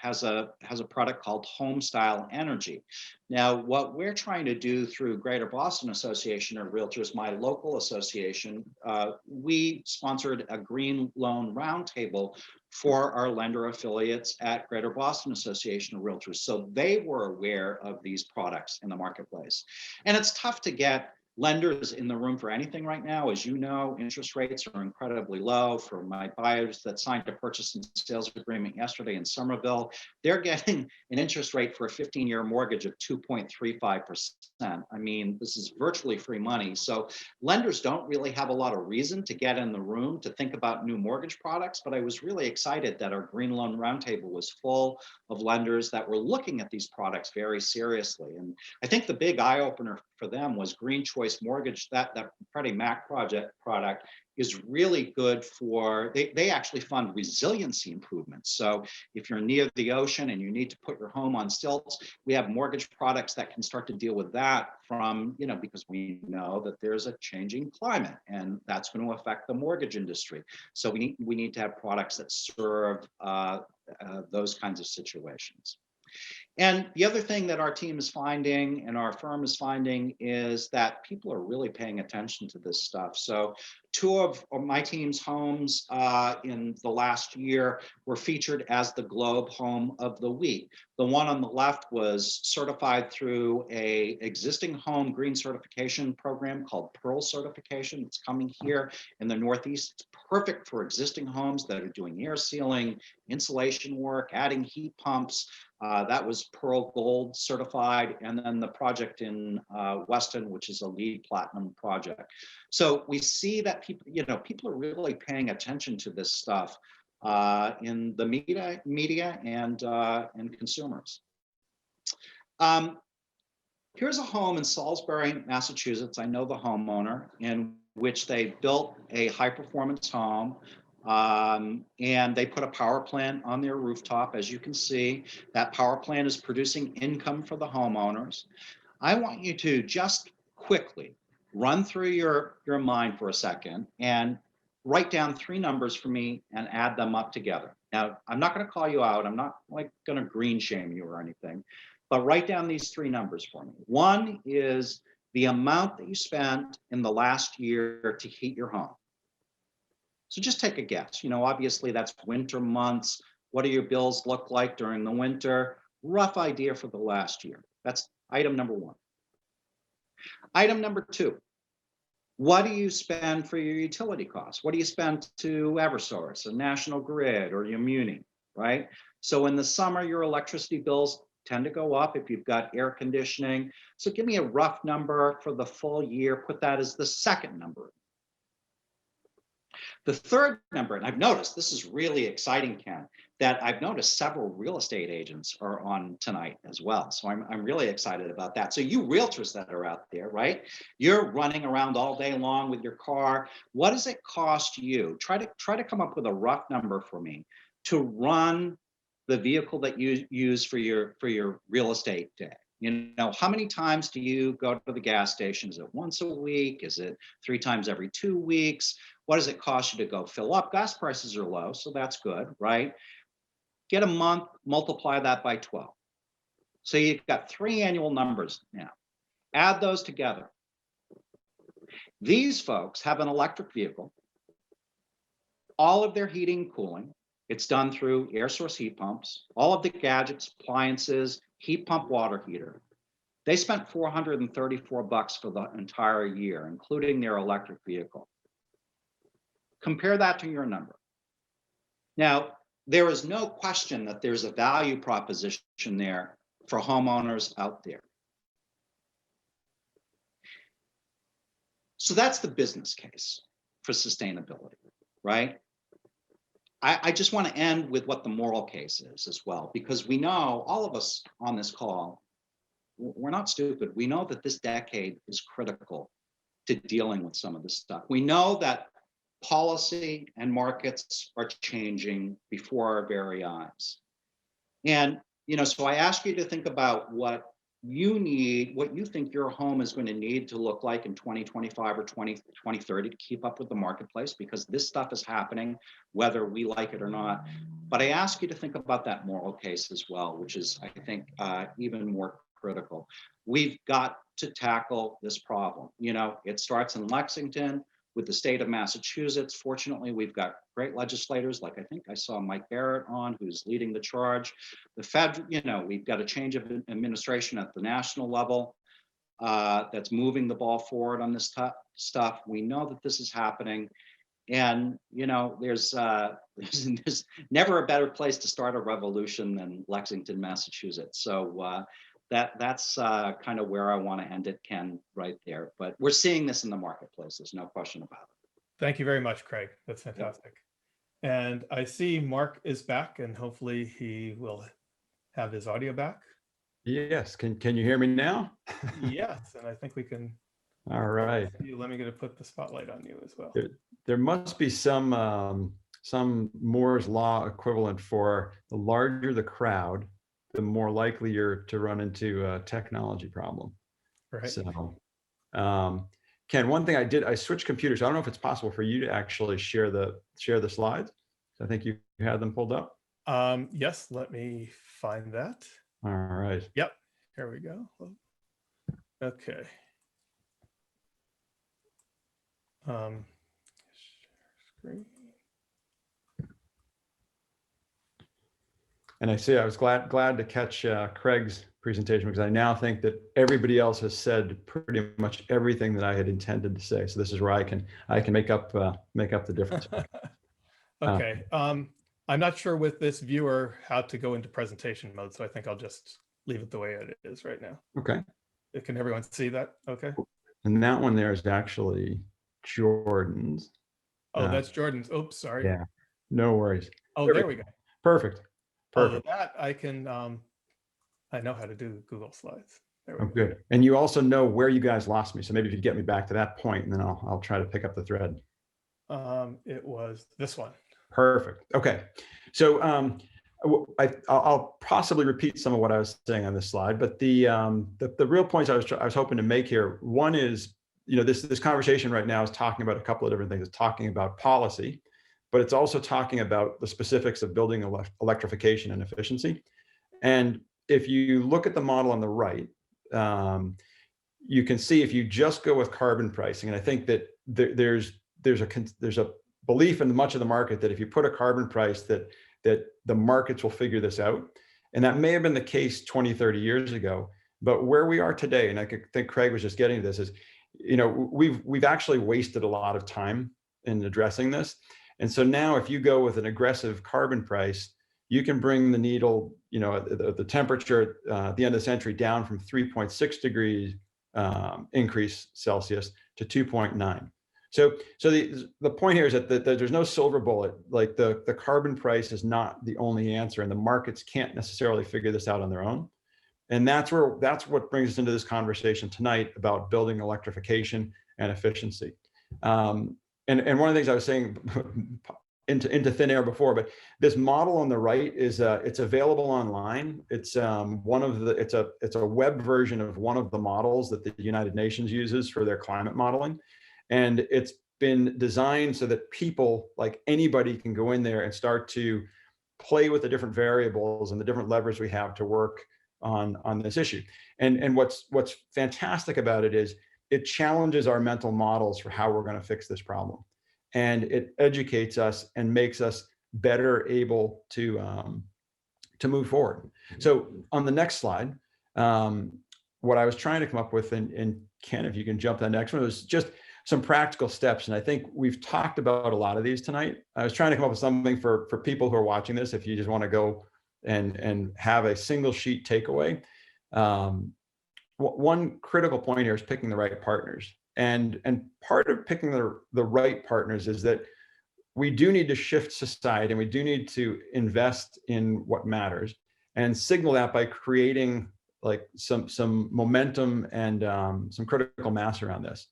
product called Home Style Energy. Now, what we're trying to do through Greater Boston Association of Realtors, my local association, we sponsored a green loan roundtable for our lender affiliates at Greater Boston Association of Realtors, so they were aware of these products in the marketplace. And it's tough to get lenders in the room for anything right now. As you know, interest rates are incredibly low. For my buyers that signed a purchase and sales agreement yesterday in Somerville, they're getting an interest rate for a 15-year mortgage of 2.35%. I mean, this is virtually free money. So lenders don't really have a lot of reason to get in the room to think about new mortgage products, but I was really excited that our Green Loan Roundtable was full of lenders that were looking at these products very seriously. And I think the big eye-opener for them was Green Choice Mortgage. That Freddie Mac product is really good for, they actually fund resiliency improvements. So if you're near the ocean and you need to put your home on stilts, we have mortgage products that can start to deal with that from, because we know that there's a changing climate and that's going to affect the mortgage industry. So we need to have products that serve those kinds of situations. And the other thing that our team is finding and our firm is finding is that people are really paying attention to this stuff. So 2 of my team's homes in the last year were featured as the Globe Home of the Week. The one on the left was certified through a existing home green certification program called Pearl Certification. It's coming here in the Northeast. It's perfect for existing homes that are doing air sealing, insulation work, adding heat pumps. That was Pearl Gold certified, and then the project in Weston, which is a LEED Platinum project. So we see that people are really paying attention to this stuff in the media and consumers. Here's a home in Salisbury, Massachusetts. I know the homeowner, in which they built a high-performance home. And they put a power plant on their rooftop. As you can see, that power plant is producing income for the homeowners. I want you to just quickly run through your mind for a second and write down 3 numbers for me and add them up together. Now, I'm not going to call you out. I'm not going to green shame you or anything, but write down these 3 numbers for me. 1 is the amount that you spent in the last year to heat your home. So just take a guess. Obviously that's winter months. What do your bills look like during the winter? Rough idea for the last year. That's item number 1. Item number 2, what do you spend for your utility costs? What do you spend to Eversource, or National Grid, or your Muni, right? So in the summer, your electricity bills tend to go up if you've got air conditioning. So give me a rough number for the full year. Put that as the second number. The third number, and I've noticed, this is really exciting, Ken, that I've noticed several real estate agents are on tonight as well. So I'm really excited about that. So you realtors that are out there, right? You're running around all day long with your car. What does it cost you? Try to come up with a rough number for me to run the vehicle that you use for your real estate day. How many times do you go to the gas station? Is it once a week? Is it 3 times every 2 weeks? What does it cost you to go fill up? Gas prices are low, so that's good, right? Get a month, multiply that by 12. So you've got 3 annual numbers now. Add those together. These folks have an electric vehicle, all of their heating and cooling, It's done through air source heat pumps, all of the gadgets, appliances, heat pump, water heater. They spent $434 for the entire year, including their electric vehicle. Compare that to your number. Now, there is no question that there's a value proposition there for homeowners out there. So that's the business case for sustainability, right? I just want to end with what the moral case is as well, because we know, all of us on this call, we're not stupid. We know that this decade is critical to dealing with some of this stuff. We know that policy and markets are changing before our very eyes. And, so I ask you to think about what you need, what you think your home is going to need to look like in 2025 or 2030 to keep up with the marketplace, because this stuff is happening whether we like it or not. But I ask you to think about that moral case as well, which is, I think, even more critical. We've got to tackle this problem. It starts in Lexington with the state of Massachusetts. Fortunately, we've got great legislators, like I think I saw Mike Barrett on, who's leading the charge. The Fed, we've got a change of administration at the national level that's moving the ball forward on this stuff. We know that this is happening. And, there's never a better place to start a revolution than Lexington, Massachusetts. So that's kind of where I want to end it, Ken, right there. But we're seeing this in the marketplace. There's no question about it. Thank you very much, Craig. That's fantastic. And I see Mark is back, and hopefully he will have his audio back. Yes. Can you hear me now? Yes, and I think we can. All right. Let me get to put the spotlight on you as well. There must be some Moore's law equivalent for the larger the crowd, the more likely you're to run into a technology problem. Right. So, Ken, one thing I switched computers. I don't know if it's possible for you to actually share the slides. I think you had them pulled up. Yes, let me find that. All right. Yep, here we go. Okay. Share screen. And I was glad to catch Craig's presentation, because I now think that everybody else has said pretty much everything that I had intended to say. So this is where I can make up the difference. Okay. I'm not sure with this viewer how to go into presentation mode, so I think I'll just leave it the way it is right now. Okay. Can everyone see that? Okay. And that one there is actually Jordan's. Oh, that's Jordan's. Oops, sorry. Yeah. No worries. Oh, there we go. Perfect. Oh, that I can. I know how to do Google Slides. There we go. Good. And you also know where you guys lost me, so maybe if you get me back to that point, and then I'll try to pick up the thread. It was this one. Perfect. Okay. So I'll possibly repeat some of what I was saying on this slide, but the real points I was hoping to make here. One is, this conversation right now is talking about a couple of different things. It's talking about policy, but it's also talking about the specifics of building electrification and efficiency. And if you look at the model on the right, you can see if you just go with carbon pricing, and I think that there's a belief in much of the market that if you put a carbon price that the markets will figure this out. And that may have been the case 20, 30 years ago, but where we are today, and I think Craig was just getting to this, is, we've actually wasted a lot of time in addressing this. And so now if you go with an aggressive carbon price, you can bring the needle, the temperature at the end of the century down from 3.6 degrees increase Celsius to 2.9. So the point here is that there's no silver bullet. Like the carbon price is not the only answer, and the markets can't necessarily figure this out on their own. And that's what brings us into this conversation tonight about building electrification and efficiency. And one of the things I was saying into thin air before, but this model on the right is it's available online. It's it's a web version of one of the models that the United Nations uses for their climate modeling. And it's been designed so that people, like anybody, can go in there and start to play with the different variables and the different levers we have to work on this issue. And what's fantastic about it is it challenges our mental models for how we're going to fix this problem. And it educates us and makes us better able to move forward. So on the next slide, what I was trying to come up with, and Ken, if you can jump to the next one, was just some practical steps. And I think we've talked about a lot of these tonight. I was trying to come up with something for people who are watching this, if you just want to go and have a single sheet takeaway. One critical point here is picking the right partners. And part of picking the right partners is that we do need to shift society, and we do need to invest in what matters and signal that by creating like some momentum and some critical mass around this.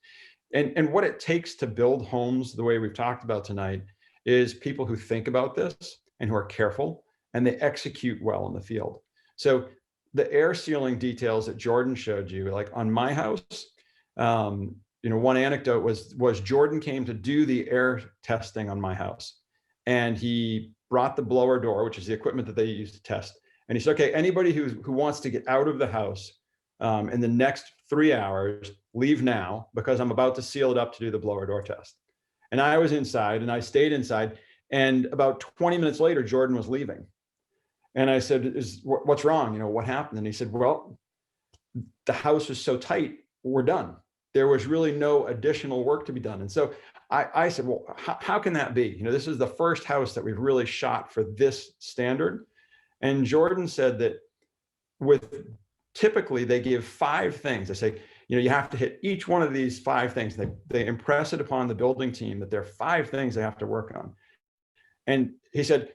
And what it takes to build homes the way we've talked about tonight is people who think about this and who are careful, and they execute well in the field. So the air sealing details that Jordan showed you, like on my house, one anecdote was Jordan came to do the air testing on my house, and he brought the blower door, which is the equipment that they use to test. And he said, okay, anybody who wants to get out of the house in the next 3 hours, leave now, because I'm about to seal it up to do the blower door test. And I was inside, and I stayed inside. And about 20 minutes later, Jordan was leaving. And I said, what's wrong? What happened? And he said, well, the house was so tight, we're done. There was really no additional work to be done. And so I said, well, how can that be? This is the first house that we've really shot for this standard. And Jordan said that typically they give 5 things. They say, you have to hit each one of these 5 things. They impress it upon the building team that there are 5 things they have to work on. And he said,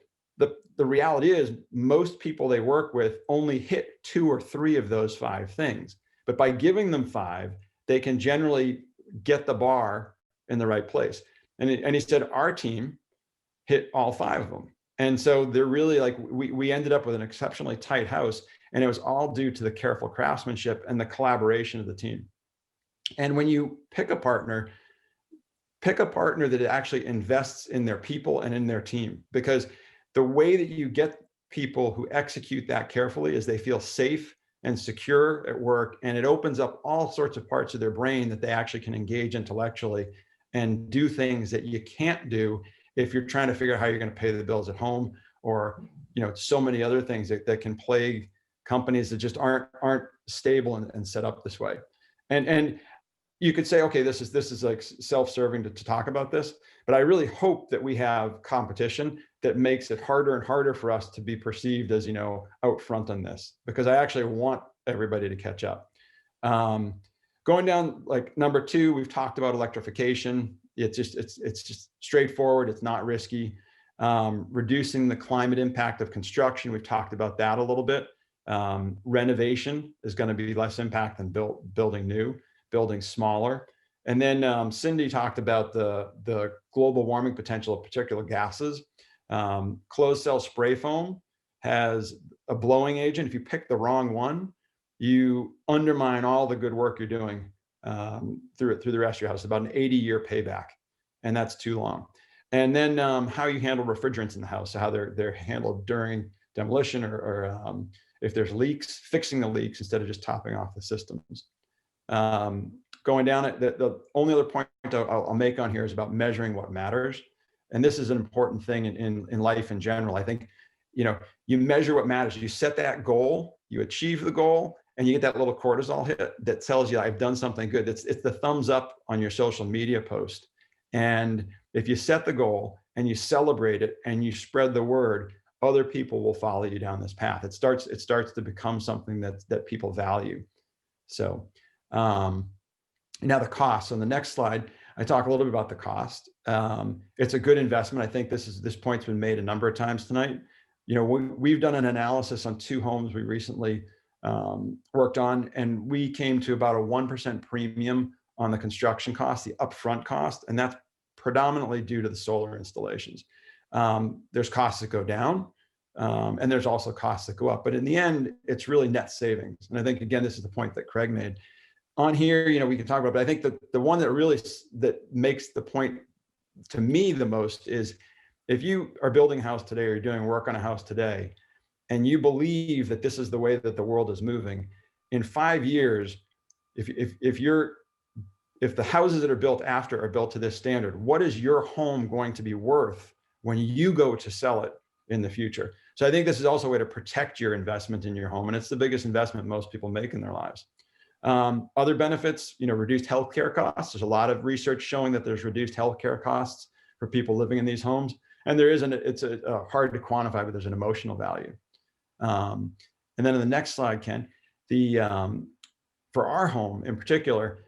the reality is most people they work with only hit 2 or 3 of those 5 things. But by giving them 5, they can generally get the bar in the right place. And he said, our team hit all 5 of them. And so they're really like, we ended up with an exceptionally tight house, and it was all due to the careful craftsmanship and the collaboration of the team. And when you pick a partner that actually invests in their people and in their team, because the way that you get people who execute that carefully is they feel safe and secure at work, and it opens up all sorts of parts of their brain that they actually can engage intellectually and do things that you can't do if you're trying to figure out how you're going to pay the bills at home, or so many other things that can plague companies that just aren't stable and set up this way. And you could say, okay, this is like self-serving to talk about this, but I really hope that we have competition that makes it harder and harder for us to be perceived as out front on this, because I actually want everybody to catch up. Going down, like number 2, we've talked about electrification. It's just straightforward. It's not risky. Reducing the climate impact of construction. We've talked about that a little bit. Renovation is going to be less impact than building new, building smaller. And then Cindy talked about the global warming potential of particulate gases. Closed cell spray foam has a blowing agent. If you pick the wrong one, you undermine all the good work you're doing through the rest of your house. It's about an 80-year payback, and that's too long. And then how you handle refrigerants in the house, so how they're handled during demolition, or if there's leaks, fixing the leaks instead of just topping off the systems. Going down it, the only other point I'll make on here is about measuring what matters. And this is an important thing in life in general. I think, you measure what matters. You set that goal, you achieve the goal, and you get that little cortisol hit that tells you I've done something good. It's the thumbs up on your social media post. And if you set the goal and you celebrate it and you spread the word, other people will follow you down this path. It starts to become something that people value. So now the cost. On the next slide, I talk a little bit about the cost. It's a good investment. I think this point's been made a number of times tonight. We've done an analysis on 2 homes we recently worked on, and we came to about a 1% premium on the construction cost, the upfront cost, and that's predominantly due to the solar installations. There's costs that go down, and there's also costs that go up, but in the end, it's really net savings. And I think, again, this is the point that Craig made. On here, we can talk about, but I think the one that makes the point to me the most is, if you are building a house today, or you're doing work on a house today, and you believe that this is the way that the world is moving, in 5 years, if the houses that are built after are built to this standard, what is your home going to be worth when you go to sell it in the future. So I think this is also a way to protect your investment in your home, and it's the biggest investment most people make in their lives. Other benefits, reduced healthcare costs. There's a lot of research showing that there's reduced healthcare costs for people living in these homes, and it's hard to quantify, but there's an emotional value. And then in the next slide, Ken, for our home in particular,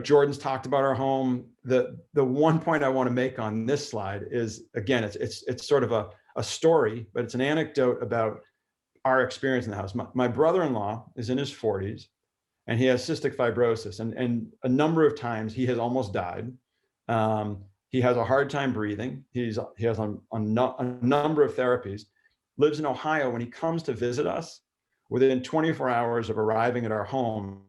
Jordan's talked about our home. The one point I want to make on this slide is, again, it's sort of a story, but it's an anecdote about our experience in the house. My brother-in-law is in his 40s, and he has cystic fibrosis, and a number of times he has almost died. He has a hard time breathing. He has a number of therapies. Lives in Ohio. When he comes to visit us, within 24 hours of arriving at our home,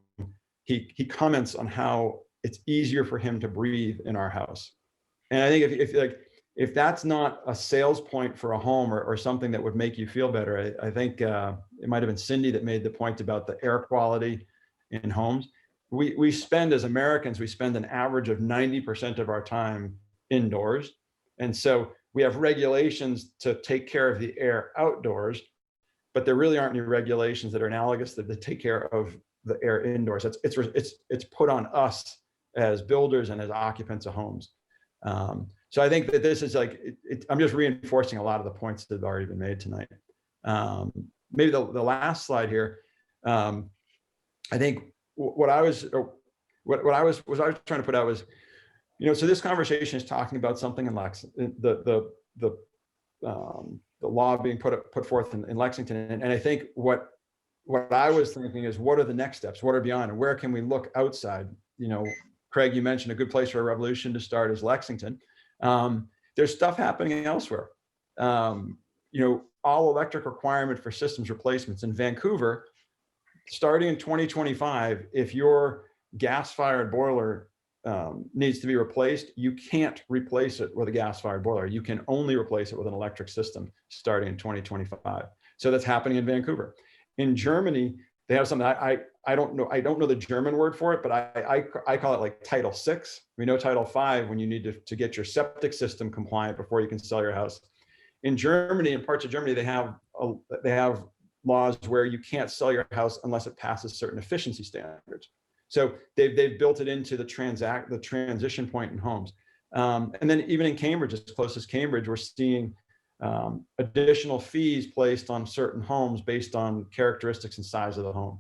he comments on how it's easier for him to breathe in our house. And I think if that's not a sales point for a home or something that would make you feel better, I think it might have been Cindy that made the point about the air quality in homes. We spend, as Americans, we spend an average of 90% of our time indoors. And so we have regulations to take care of the air outdoors, but there really aren't any regulations that are analogous that take care of the air indoors. It's put on us as builders and as occupants of homes. So I think that this is I'm just reinforcing a lot of the points that have already been made tonight. Maybe the last slide here. I think what I was trying to put out was, so this conversation is talking about something in Lexington, the law being put forth in Lexington, and I think what I was thinking is, what are the next steps? What are beyond, and where can we look outside? Craig, you mentioned a good place for a revolution to start is Lexington. There's stuff happening elsewhere. All electric requirement for systems replacements in Vancouver, starting in 2025, if your gas-fired boiler needs to be replaced, you can't replace it with a gas-fired boiler. You can only replace it with an electric system starting in 2025. So that's happening in Vancouver. In Germany, they have something I don't know the German word for it, but I call it like Title VI. We know Title V when you need to get your septic system compliant before you can sell your house. In Germany, in parts of Germany, they have laws where you can't sell your house unless it passes certain efficiency standards. So they've built it into the transition point in homes. And then even in Cambridge, as close as Cambridge, we're seeing additional fees placed on certain homes based on characteristics and size of the home.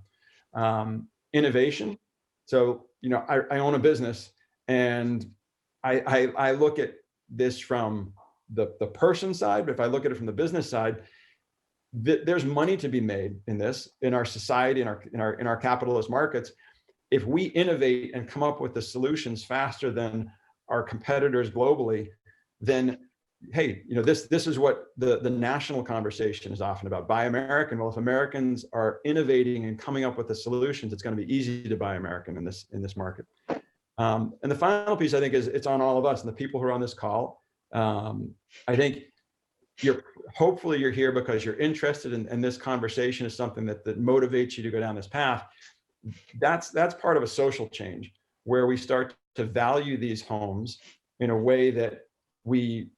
Innovation. So, I own a business, and I look at this from the person side, but if I look at it from the business side, there's money to be made in this, in our society, in our capitalist markets. If we innovate and come up with the solutions faster than our competitors globally, then hey, this is what the national conversation is often about. Buy American. Well, if Americans are innovating and coming up with the solutions, it's going to be easy to buy American in this market. And the final piece, I think, is it's on all of us and the people who are on this call. I think hopefully you're here because you're interested in this conversation is something that motivates you to go down this path. That's part of a social change where we start to value these homes in a way that we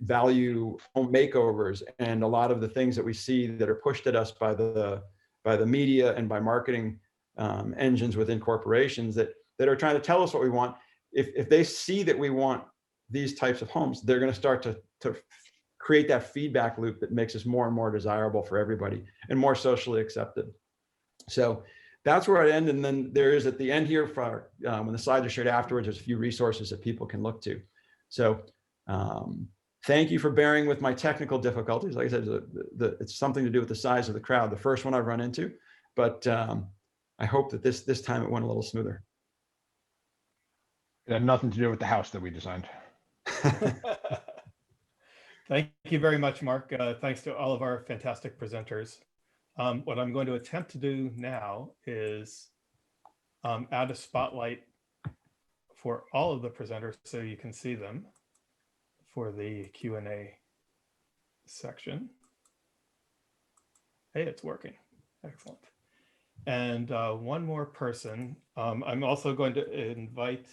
value home makeovers and a lot of the things that we see that are pushed at us by the media and by marketing engines within corporations that are trying to tell us what we want. If they see that we want these types of homes, they're going to start to create that feedback loop that makes us more and more desirable for everybody and more socially accepted. So that's where I end. And then there is at the end here, for when the slides are shared afterwards, there's a few resources that people can look to. So thank you for bearing with my technical difficulties. Like I said, it's something to do with the size of the crowd, the first one I've run into, but I hope that this time it went a little smoother. It had nothing to do with the house that we designed. Thank you very much, Mark. Thanks to all of our fantastic presenters. What I'm going to attempt to do now is add a spotlight for all of the presenters so you can see them for the Q&A section. Hey, it's working. Excellent. And one more person. I'm also going to invite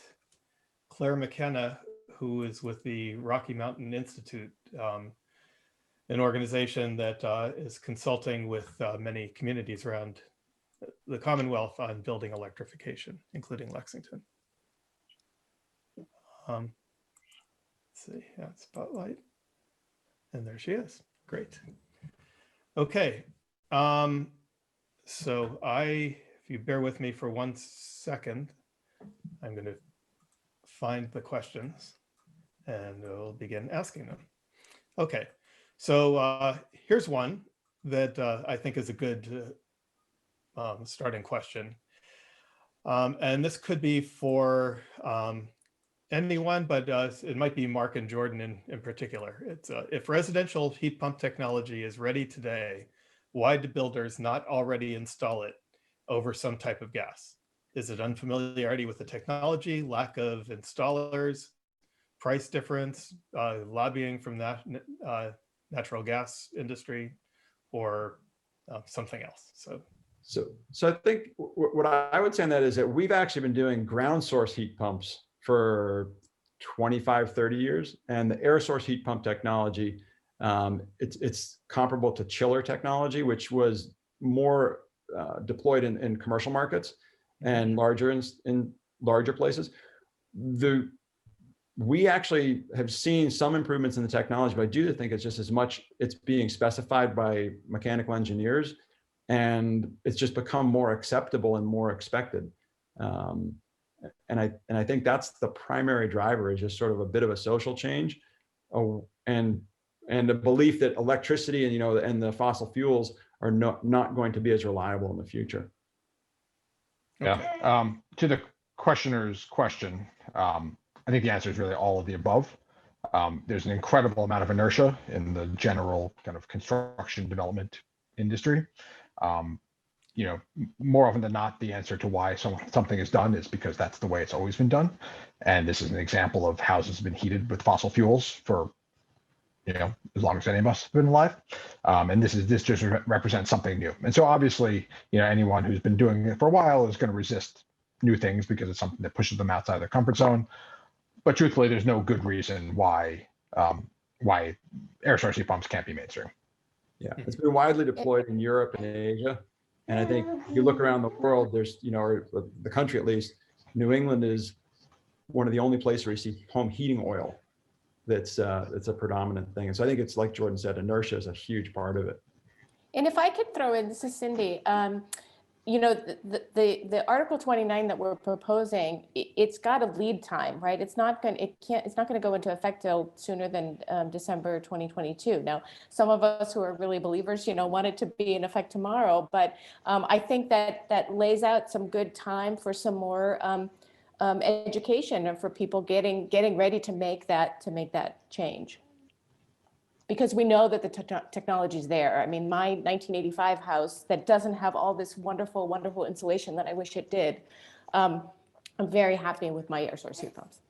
Claire McKenna, who is with the Rocky Mountain Institute, an organization that is consulting with many communities around the Commonwealth on building electrification, including Lexington. Let's see, yeah, spotlight. And there she is. Great. Okay. So if you bear with me for 1 second, I'm going to find the questions and we'll begin asking them. Okay. So here's one that I think is a good starting question. And this could be for anyone, but it might be Mark and Jordan in particular. It's if residential heat pump technology is ready today, why do builders not already install it over some type of gas? Is it unfamiliarity with the technology, lack of installers, price difference, lobbying from that natural gas industry, or something else? So I think what I would say on that is that we've actually been doing ground source heat pumps for 25, 30 years. And the air source heat pump technology, it's comparable to chiller technology, which was more deployed in commercial markets and larger in larger places. We actually have seen some improvements in the technology, but I do think it's just as much, it's being specified by mechanical engineers, and it's just become more acceptable and more expected. And I think that's the primary driver, is just sort of a bit of a social change, and a belief that electricity and the fossil fuels are not going to be as reliable in the future. Yeah. To the questioner's question, I think the answer is really all of the above. There's an incredible amount of inertia in the general kind of construction development industry. More often than not, the answer to why something is done is because that's the way it's always been done. And this is an example of houses have been heated with fossil fuels for, as long as any of us have been alive. And this just represents something new. And so obviously, anyone who's been doing it for a while is going to resist new things because it's something that pushes them outside their comfort zone. But truthfully, there's no good reason why air source heat pumps can't be mainstream. Yeah, it's been widely deployed in Europe and Asia. And I think if you look around the world, there's, or the country at least, New England is one of the only places where you see home heating oil that's a predominant thing. And so I think it's like Jordan said, inertia is a huge part of it. And if I could throw in, this is Cindy, the Article 29 that we're proposing, it's got a lead time, right? It's not going to go into effect till sooner than December 2022. Now, some of us who are really believers, want it to be in effect tomorrow, but I think that lays out some good time for some more education and for people getting ready to make that change. Because we know that the technology is there. I mean, my 1985 house that doesn't have all this wonderful, wonderful insulation that I wish it did, I'm very happy with my air source heat pumps.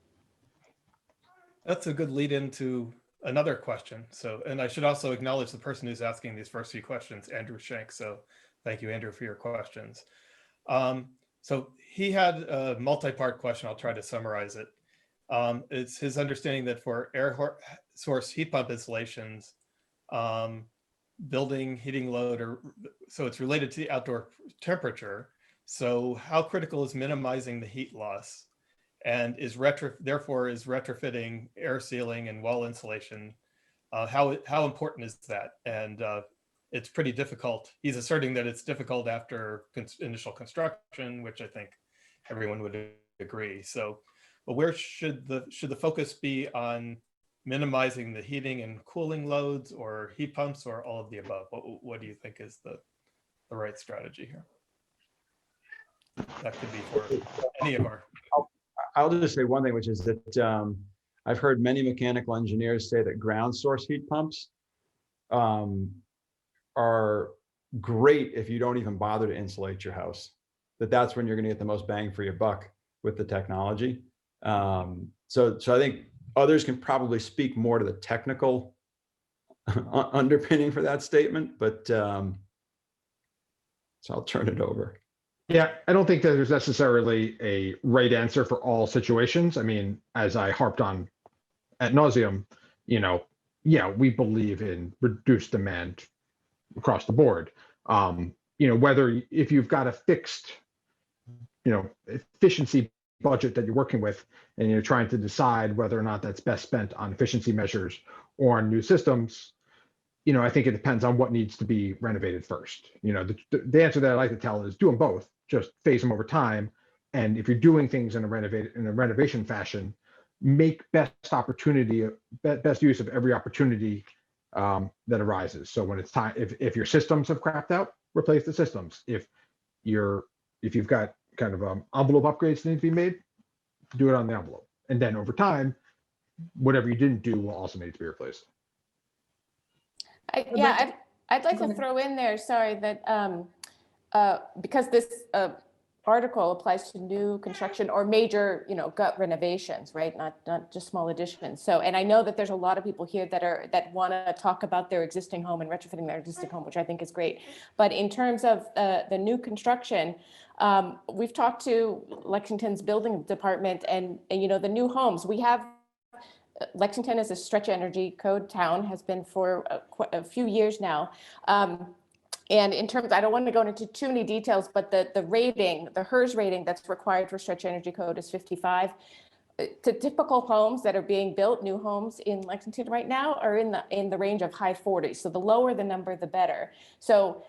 That's a good lead into another question. And I should also acknowledge the person who's asking these first few questions, Andrew Schenk. So thank you, Andrew, for your questions. So he had a multi-part question. I'll try to summarize it. It's his understanding that for air source heat pump installations, building heating load, so it's related to the outdoor temperature. So how critical is minimizing the heat loss, and therefore is retrofitting air sealing and wall insulation? How important is that? And it's pretty difficult. He's asserting that it's difficult after initial construction, which I think everyone would agree. So, but where should the focus be on minimizing the heating and cooling loads, or heat pumps, or all of the above? What do you think is the right strategy here? That could be for any of our. I'll just say one thing, which is that I've heard many mechanical engineers say that ground source heat pumps are great if you don't even bother to insulate your house. That's when you're going to get the most bang for your buck with the technology. So I think others can probably speak more to the technical underpinning for that statement, but so I'll turn it over. Yeah, I don't think that there's necessarily a right answer for all situations. I mean, as I harped on ad nauseum, yeah, we believe in reduced demand across the board. Whether if you've got a fixed, efficiency budget that you're working with, and you're trying to decide whether or not that's best spent on efficiency measures or on new systems, I think it depends on what needs to be renovated first. The answer that I like to tell is do them both, just phase them over time. And if you're doing things in a renovation fashion, make best use of every opportunity that arises. So when it's time, if your systems have crapped out, replace the systems. If you've got kind of envelope upgrades that need to be made, do it on the envelope. And then over time, whatever you didn't do will also need to be replaced. I'd like to throw in there, sorry, that because this article applies to new construction or major, gut renovations, right? Not just small additions. So, and I know that there's a lot of people here that want to talk about their existing home and retrofitting their existing home, which I think is great. But in terms of the new construction, we've talked to Lexington's building department and the new homes we have. Lexington is a stretch energy code town, has been for a few years now. And in terms, I don't want to go into too many details, but the rating, the HERS rating that's required for stretch energy code is 55. To typical homes that are being built, new homes in Lexington right now are in the range of high 40s. So the lower the number, the better. So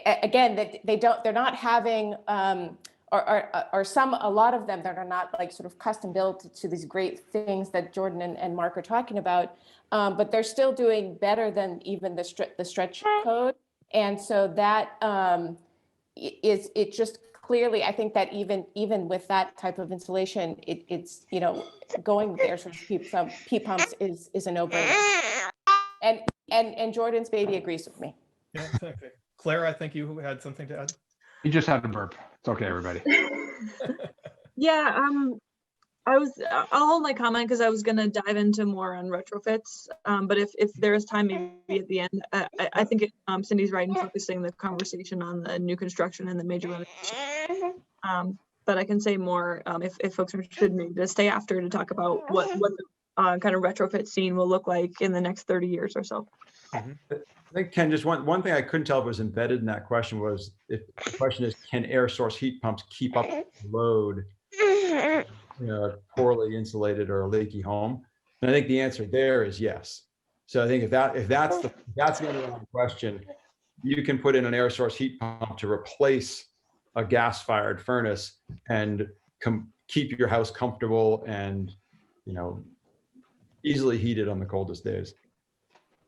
again, they're not having or a lot of them that are not like sort of custom built to these great things that Jordan and Mark are talking about, but they're still doing better than even the stretch code. And so that it just clearly, I think that even with that type of insulation, it's going with air source heat pumps is a no-brainer. And Jordan's baby agrees with me. Yeah, exactly. Claire, I think you had something to add. You just had a burp. It's okay, everybody. Yeah, I'll hold my comment because I was going to dive into more on retrofits. But if there is time, maybe at the end, I think Cindy's right in focusing the conversation on the new construction and the major renovation. But I can say more if folks are interested, maybe to stay after to talk about what the kind of retrofit scene will look like in the next 30 years or so. I think, Ken, just one thing I couldn't tell if was embedded in that question was, if the question is, can air source heat pumps keep up the load a poorly insulated or a leaky home? And I think the answer there is yes. So I think if that's the underlying question, you can put in an air source heat pump to replace a gas-fired furnace and keep your house comfortable and easily heated on the coldest days.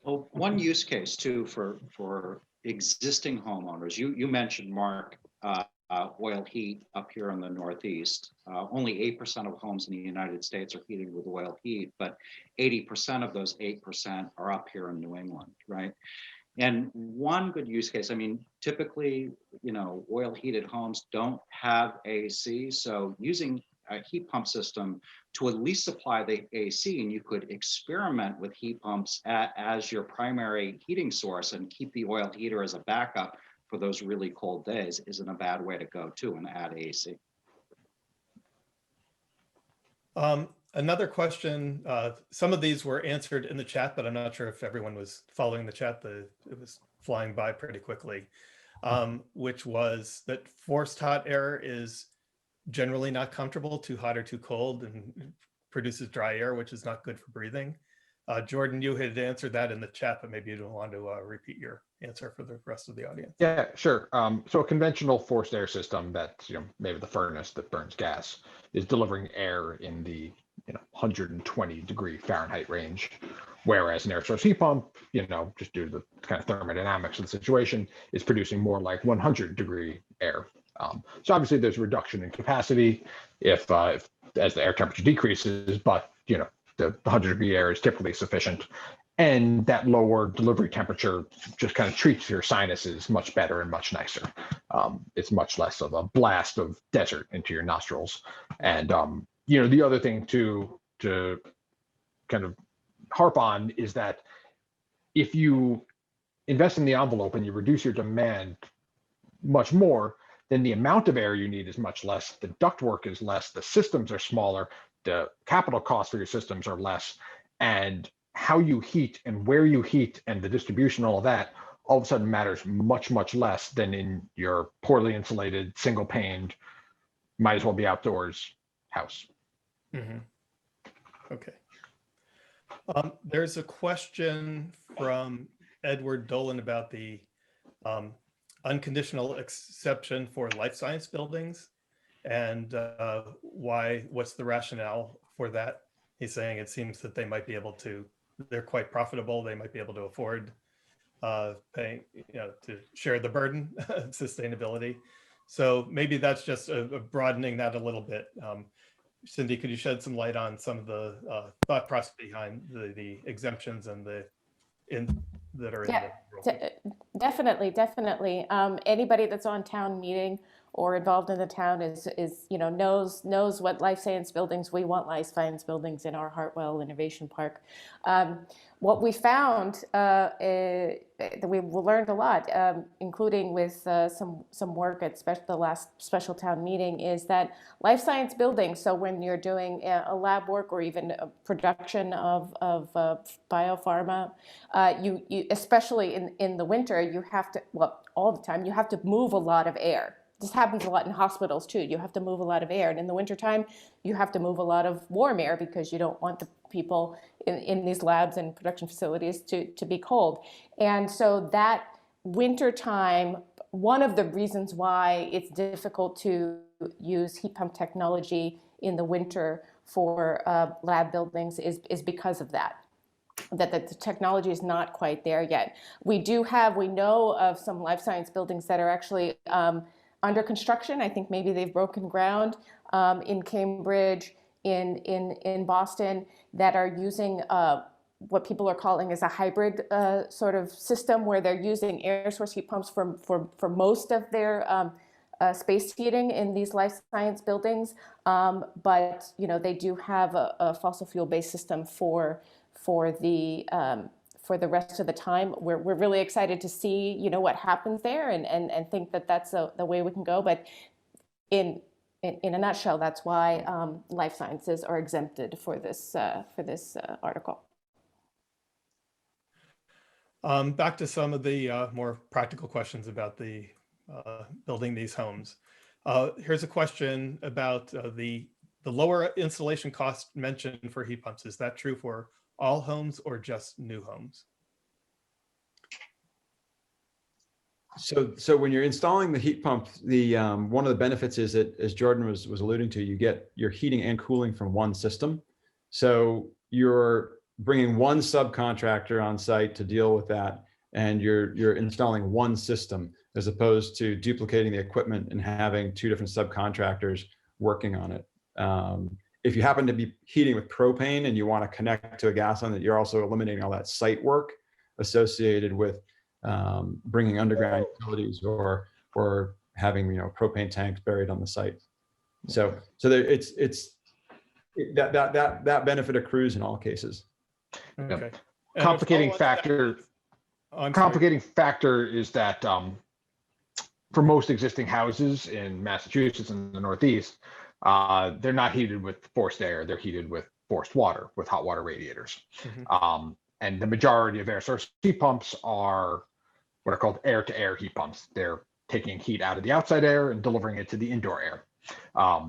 Well, one use case too for existing homeowners, you mentioned, Mark, oil heat up here in the Northeast. Only 8% of homes in the United States are heated with oil heat, but 80% of those 8% are up here in New England, right? And one good use case, I mean, typically, oil heated homes don't have AC, so using a heat pump system to at least supply the AC, and you could experiment with heat pumps as your primary heating source and keep the oil heater as a backup for those really cold days isn't a bad way to go too, and add AC. Another question, some of these were answered in the chat, but I'm not sure if everyone was following the chat. It was flying by pretty quickly, which was that forced hot air is generally not comfortable, too hot or too cold, and produces dry air, which is not good for breathing. Jordan, you had answered that in the chat, but maybe you don't want to repeat your answer for the rest of the audience. Yeah, sure. So a conventional forced air system that's, maybe the furnace that burns gas is delivering air in the 120 degree Fahrenheit range, whereas an air source heat pump, just due to the kind of thermodynamics of the situation, is producing more like 100 degree air. So obviously there's a reduction in capacity if as the air temperature decreases, but the 100 degree air is typically sufficient. And that lower delivery temperature just kind of treats your sinuses much better and much nicer. It's much less of a blast of desert into your nostrils. And, the other thing to kind of harp on is that if you invest in the envelope and you reduce your demand much more, then the amount of air you need is much less. The ductwork is less. The systems are smaller. The capital costs for your systems are less. And how you heat and where you heat and the distribution, all of that, all of a sudden matters much, much less than in your poorly insulated, single paned, might as well be outdoors house. Mhm. Okay. There's a question from Edward Dolan about the unconditional exception for life science buildings and what's the rationale for that? He's saying it seems that they might be able to, they're quite profitable. They might be able to afford paying, to share the burden of sustainability. So maybe that's just a broadening that a little bit. Cindy, could you shed some light on some of the thought process behind the exemptions and that are in Yeah, the rule? definitely. Anybody that's on town meeting or involved in the town is knows what life science buildings, we want life science buildings in our Hartwell Innovation Park. What we found, that we learned a lot, including with some work at the last special town meeting, is that life science buildings, so when you're doing a lab work or even a production of biopharma, you especially in the winter, you have to, well, all the time, you have to move a lot of air. This happens a lot in hospitals too. You have to move a lot of air. And in the wintertime, you have to move a lot of warm air because you don't want the people in these labs and production facilities to be cold. And so that wintertime, one of the reasons why it's difficult to use heat pump technology in the winter for lab buildings is because of that. That the technology is not quite there yet. We know of some life science buildings that are actually under construction. I think maybe they've broken ground in Cambridge, in Boston, that are using what people are calling is a hybrid sort of system, where they're using air source heat pumps for most of their space heating in these life science buildings. But they do have a fossil fuel based system for the rest of the time. We're really excited to see what happens there, and think that that's the way we can go. But in a nutshell, that's why life sciences are exempted for this article. Back to some of the more practical questions about the building these homes. Here's a question about the lower installation cost mentioned for heat pumps. Is that true for all homes or just new homes? So when you're installing the heat pump, the one of the benefits is that, as Jordan was alluding to, you get your heating and cooling from one system. So you're bringing one subcontractor on site to deal with that, and you're installing one system, as opposed to duplicating the equipment and having two different subcontractors working on it. If you happen to be heating with propane and you want to connect to a gas line, that you're also eliminating all that site work associated with bringing underground utilities or having propane tanks buried on the site. So there, that benefit accrues in all cases. Okay. Complicating factor. Complicating factor is that for most existing houses in Massachusetts and the Northeast, they're not heated with forced air. They're heated with forced water, with hot water radiators. Mm-hmm. And the majority of air source heat pumps are what are called air-to-air heat pumps. They're taking heat out of the outside air and delivering it to the indoor air.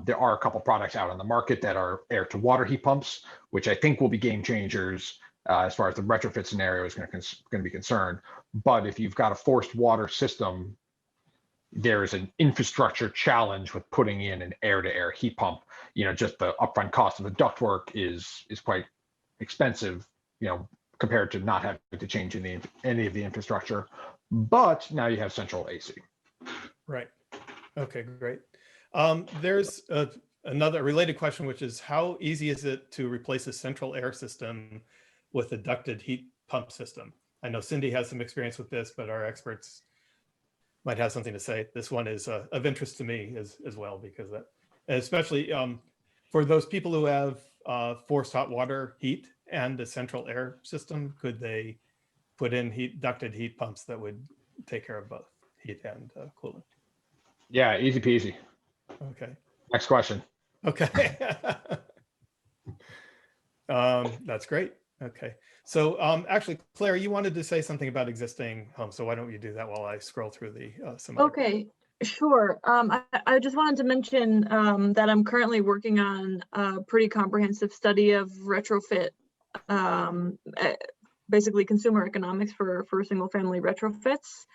There are a couple products out on the market that are air-to-water heat pumps, which I think will be game changers as far as the retrofit scenario is going to be concerned. But if you've got a forced water system, there's an infrastructure challenge with putting in an air-to-air heat pump. Just the upfront cost of the ductwork is quite expensive, compared to not having to change any of the infrastructure. But now you have central AC. Right. Okay, great. There's another related question, which is how easy is it to replace a central air system with a ducted heat pump system? I know Cindy has some experience with this, but our experts might have something to say. This one is of interest to me as well, because that, especially for those people who have forced hot water heat and a central air system, could they put in ducted heat pumps that would take care of both heat and cooling? Yeah, easy peasy. Okay. Next question. Okay. That's great. Okay. So actually, Claire, you wanted to say something about existing homes. So why don't you do that while I scroll through the some other Okay, sure. I just wanted to mention that I'm currently working on a pretty comprehensive study of retrofit, basically consumer economics for single family retrofits.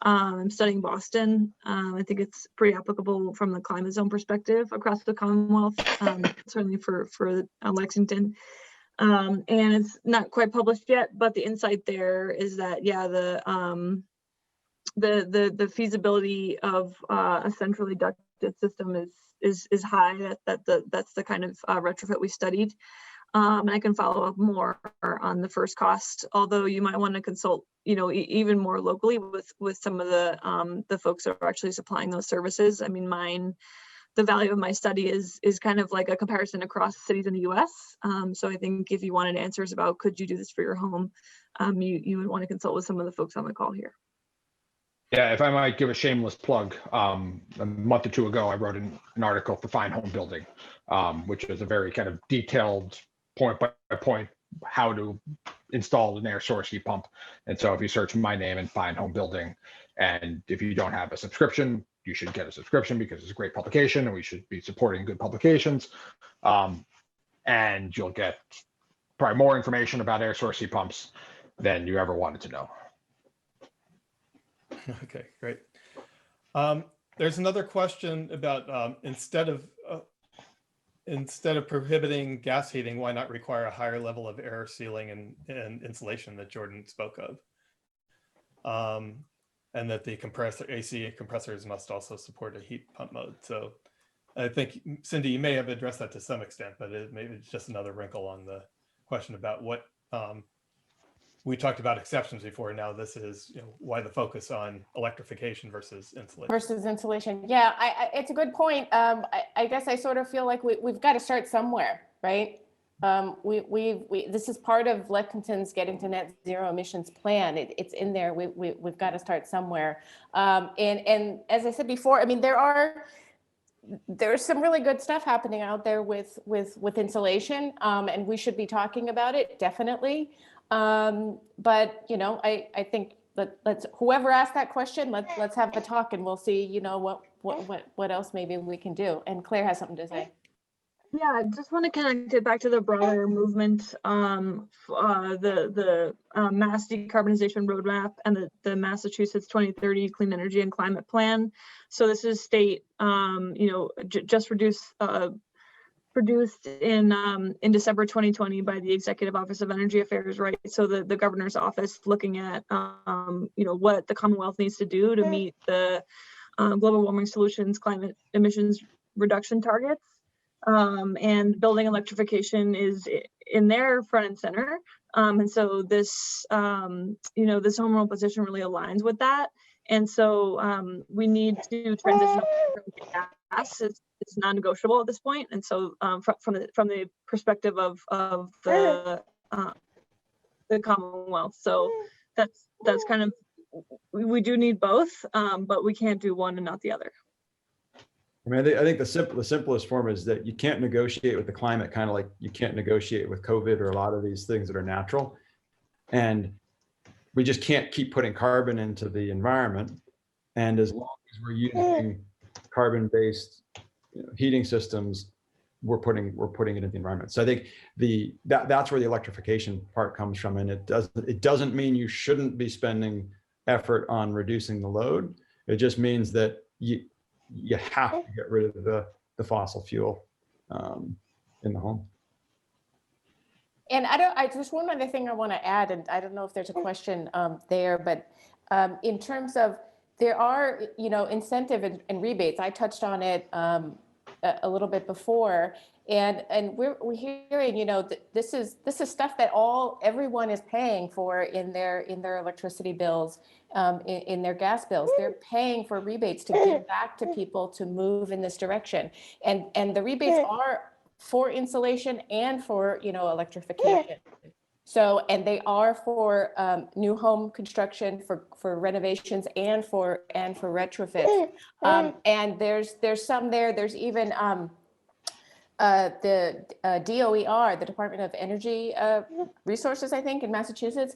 I'm studying Boston. I think it's pretty applicable from the climate zone perspective across the Commonwealth, certainly for Lexington. And it's not quite published yet, but the insight there is that, yeah, the feasibility of a centrally ducted system is high. That's the kind of retrofit we studied. And I can follow up more on the first cost, although you might want to consult, even more locally with some of the folks that are actually supplying those services. I mean, the value of my study is kind of like a comparison across cities in the US. So I think if you wanted answers about could you do this for your home, you would want to consult with some of the folks on the call here. Yeah, if I might give a shameless plug, a month or two ago, I wrote an article for Fine Home Building, which is a very kind of detailed point by point how to install an air source heat pump. And so if you search my name in Fine Home Building, and if you don't have a subscription, you should get a subscription because it's a great publication and we should be supporting good publications. And you'll get probably more information about air source heat pumps than you ever wanted to know. Okay, great. There's another question about instead of prohibiting gas heating, why not require a higher level of air sealing and insulation that Jordan spoke of, and that the AC compressors must also support a heat pump mode. So I think, Cindy, you may have addressed that to some extent, but maybe it's just another wrinkle on the question about what we talked about exceptions before. Now this is why the focus on electrification versus insulation. Yeah, it's a good point. I guess I sort of feel like we've got to start somewhere, right? This is part of Lexington's getting to net zero emissions plan. It's in there. We've got to start somewhere. And as I said before, I mean, there's some really good stuff happening out there with insulation, and we should be talking about it, definitely. But I think let's whoever asked that question, let's have a talk and we'll see what else maybe we can do. And Claire has something to say. Yeah, I just want to connect it back to the broader movement, the Mass Decarbonization Roadmap and the Massachusetts 2030 Clean Energy and Climate Plan. So this is state, just produced in December 2020 by the Executive Office of Energy Affairs, right? So the governor's office looking at, what the Commonwealth needs to do to meet the global warming solutions, climate emissions reduction targets. And building electrification is in there front and center. And so this, this home rule position really aligns with that. And so we need to transition from gas. It's non-negotiable at this point. And so from the perspective of the Commonwealth. So that's kind of, we do need both, but we can't do one and not the other. I mean, I think the simplest form is that you can't negotiate with the climate, kind of like you can't negotiate with COVID or a lot of these things that are natural. And we just can't keep putting carbon into the environment. And as long as we're using carbon-based heating systems, we're putting it in the environment. So I think that's where the electrification part comes from. And it doesn't mean you shouldn't be spending effort on reducing the load. It just means that you have to get rid of the fossil fuel in the home. And just one other thing I want to add, and I don't know if there's a question there, but in terms of there are, incentive and rebates. I touched on it a little bit before, and we're hearing, this is stuff that everyone is paying for in their electricity bills, in their gas bills. They're paying for rebates to give back to people to move in this direction, and the rebates are for insulation and for electrification. So, and they are for new home construction, for renovations, and for retrofits. And there's some there. There's even the DOER, the Department of Energy Resources, I think, in Massachusetts,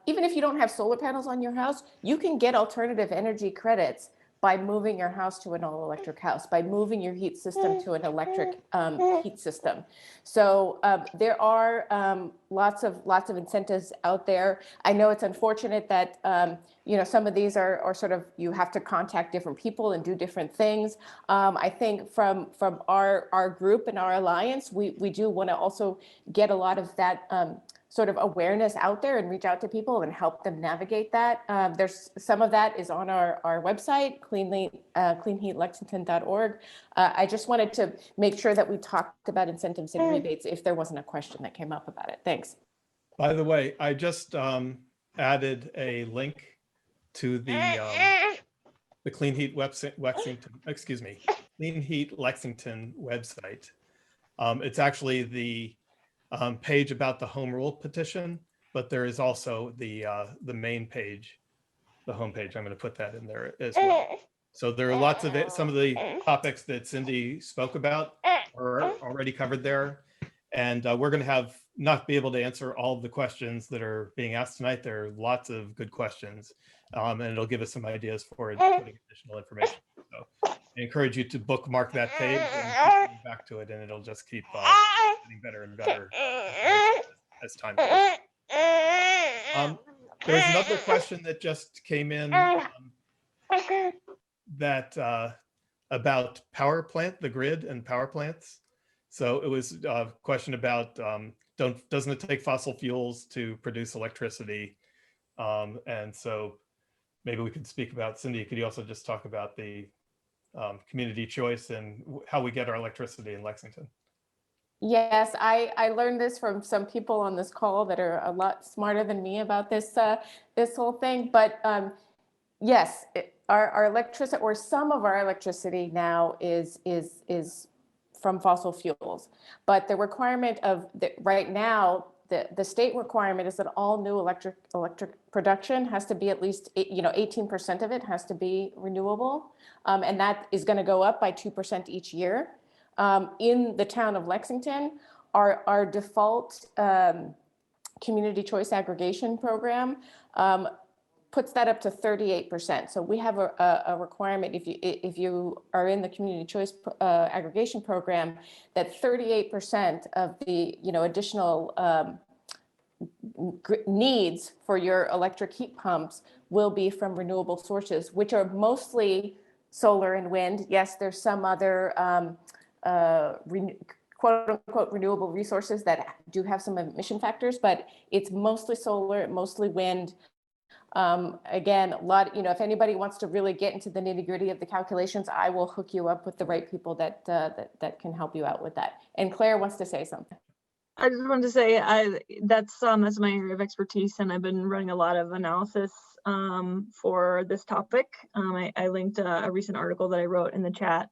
even if you don't have solar panels on your house, you can get alternative energy credits by moving your house to an all-electric house, by moving your heat system to an electric heat system. So there are lots of incentives out there. I know it's unfortunate that some of these are sort of, you have to contact different people and do different things. I think from our group and our alliance, we do want to also get a lot of that sort of awareness out there and reach out to people and help them navigate that. There's some of that is on our website, cleanheatlexington.org. I just wanted to make sure that we talked about incentives and rebates if there wasn't a question that came up about it. Thanks. By the way, I just added a link to the Clean Heat Lexington, excuse me, Clean Heat Lexington website. It's actually the page about the home rule petition, but there is also the main page, the homepage. I'm going to put that in there as well. So there are lots of some of the topics that Cindy spoke about are already covered there, and we're going to not be able to answer all of the questions that are being asked tonight. There are lots of good questions, and it'll give us some ideas for putting additional information. So I encourage you to bookmark that page and keep coming back to it, and it'll just keep getting better and better as time goes. There's another question that just came in that about power plant, the grid and power plants. So it was a question about doesn't it take fossil fuels to produce electricity? And so maybe we could speak about, Cindy, could you also just talk about the community choice and how we get our electricity in Lexington? Yes, I learned this from some people on this call that are a lot smarter than me about this this whole thing. But yes, our electricity, or some of our electricity now is from fossil fuels. But the requirement of right now, the state requirement is that all new electric production has to be at least 18% of it has to be renewable, and that is going to go up by 2% each year. In the town of Lexington, our default community choice aggregation program puts that up to 38%. So we have a requirement if you are in the community choice aggregation program, that 38% of the additional needs for your electric heat pumps will be from renewable sources, which are mostly solar and wind. Yes, there's some other quote unquote renewable resources that do have some emission factors, but it's mostly solar, mostly wind. Again, a lot, if anybody wants to really get into the nitty gritty of the calculations, I will hook you up with the right people that can help you out with that. And Claire wants to say something. I just wanted to say that's my area of expertise, and I've been running a lot of analysis for this topic. I linked a recent article that I wrote in the chat.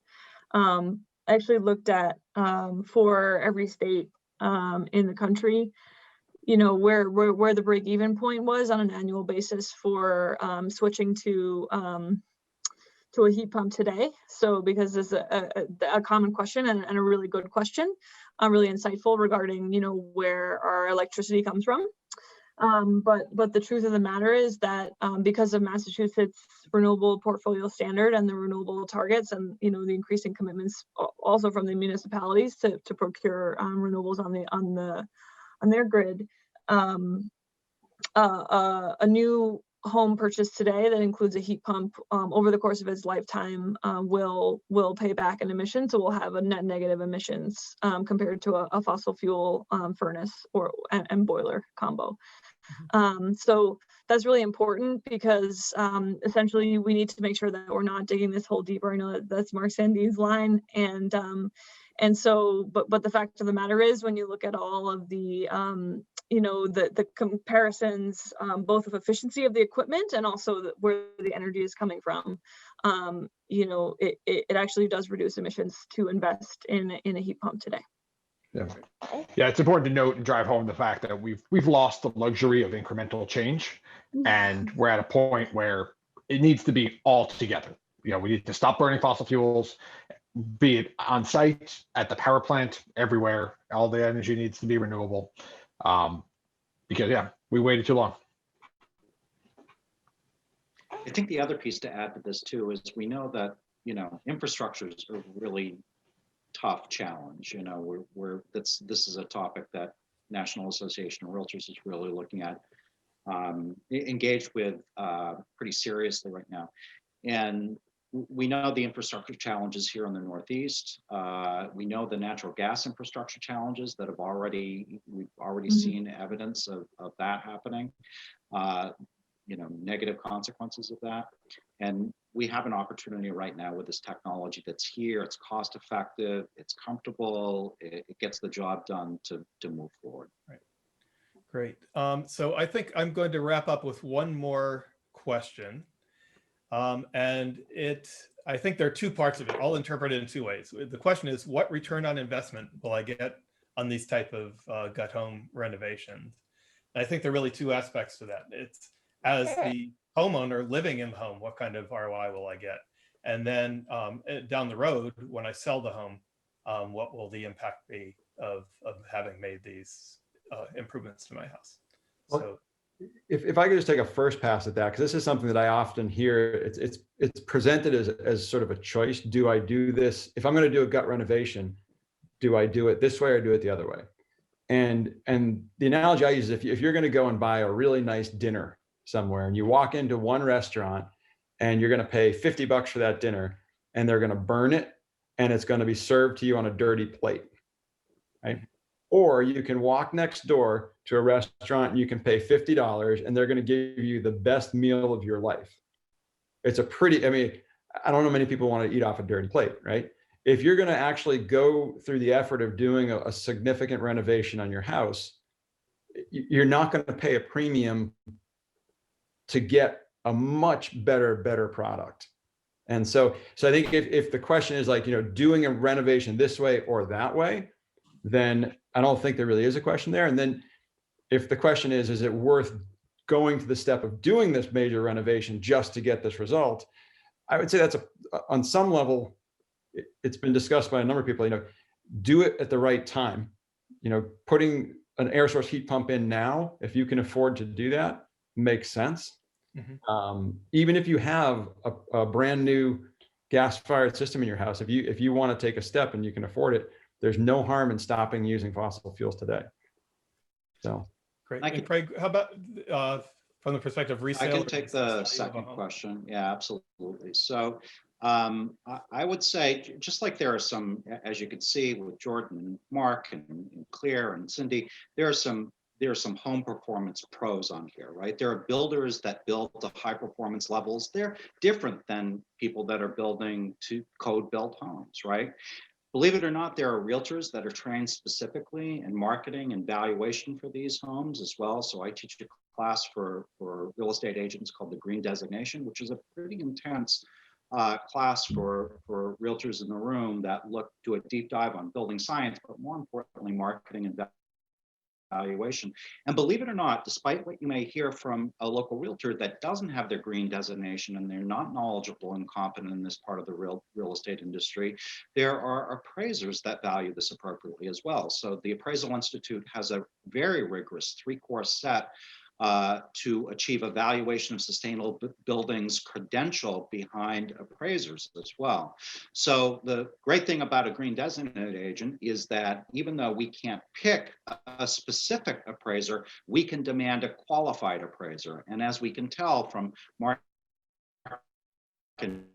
I actually looked at for every state in the country, where the break-even point was on an annual basis for switching to a heat pump today. So because it's a common question and a really good question, really insightful regarding where our electricity comes from. But the truth of the matter is that because of Massachusetts renewable portfolio standard and the renewable targets and the increasing commitments also from the municipalities to procure renewables on their grid, a new home purchase today that includes a heat pump over the course of its lifetime will pay back in emissions, so we'll have a net negative emissions compared to a fossil fuel furnace and boiler combo. So that's really important because essentially we need to make sure that we're not digging this hole deeper. I know that's Mark Sandee's line, and so but the fact of the matter is, when you look at all of the the comparisons, both of efficiency of the equipment and also where the energy is coming from, it actually does reduce emissions to invest in a heat pump today. Yeah, it's important to note and drive home the fact that we've lost the luxury of incremental change, and we're at a point where it needs to be all together. We need to stop burning fossil fuels, be it on site, at the power plant, everywhere. All the energy needs to be renewable. Because yeah, we waited too long. I think the other piece to add to this too is we know that, infrastructure is a really tough challenge. This is a topic that National Association of Realtors is really looking at, engaged with pretty seriously right now. And we know the infrastructure challenges here in the Northeast. We know the natural gas infrastructure challenges that we've already seen evidence of that happening. Negative consequences of that. And we have an opportunity right now with this technology that's here. It's cost effective, it's comfortable, it gets the job done to move forward. Right. Great. So I think I'm going to wrap up with one more question. I think there are two parts of it. I'll interpret it in two ways. The question is, what return on investment will I get on these type of gut home renovations? And I think there are really two aspects to that. It's as the homeowner living in the home, what kind of ROI will I get? And then down the road, when I sell the home, what will the impact be of having made these improvements to my house? So if I could just take a first pass at that, because this is something that I often hear, it's presented as sort of a choice. Do I do this? If I'm going to do a gut renovation, do I do it this way or do it the other way? And the analogy I use is if you're going to go and buy a really nice dinner somewhere and you walk into one restaurant and you're going to pay $50 for that dinner and they're going to burn it and it's going to be served to you on a dirty plate, right? Or you can walk next door to a restaurant and you can pay $50 and they're going to give you the best meal of your life. It's a pretty, I don't know many people want to eat off a dirty plate, right? If you're going to actually go through the effort of doing a significant renovation on your house, you're not going to pay a premium to get a much better product. And so I think if the question is like, doing a renovation this way or that way, then I don't think there really is a question there. And then if the question is it worth going to the step of doing this major renovation just to get this result? I would say that's on some level, it's been discussed by a number of people, do it at the right time. Putting an air source heat pump in now, if you can afford to do that, makes sense. Mm-hmm. Even if you have a brand new gas-fired system in your house, if you want to take a step and you can afford it, there's no harm in stopping using fossil fuels today. So great. And Craig, how about from the perspective of resale? I can take the second question. Yeah, absolutely. So I would say, just like there are some, as you can see with Jordan and Mark and Claire and Cindy, there are some home performance pros on here, right? There are builders that build to high performance levels. They're different than people that are building to code built homes, right? Believe it or not, there are realtors that are trained specifically in marketing and valuation for these homes as well. So I teach a class for real estate agents called the Green Designation, which is a pretty intense class for realtors in the room that do a deep dive on building science, but more importantly, marketing and valuation. And believe it or not, despite what you may hear from a local realtor that doesn't have their green designation and they're not knowledgeable and competent in this part of the real estate industry, there are appraisers that value this appropriately as well. So the Appraisal Institute has a very rigorous 3-course set to achieve evaluation of sustainable buildings credential behind appraisers as well. So the great thing about a green designated agent is that even though we can't pick a specific appraiser, we can demand a qualified appraiser. And as we can tell from Mark and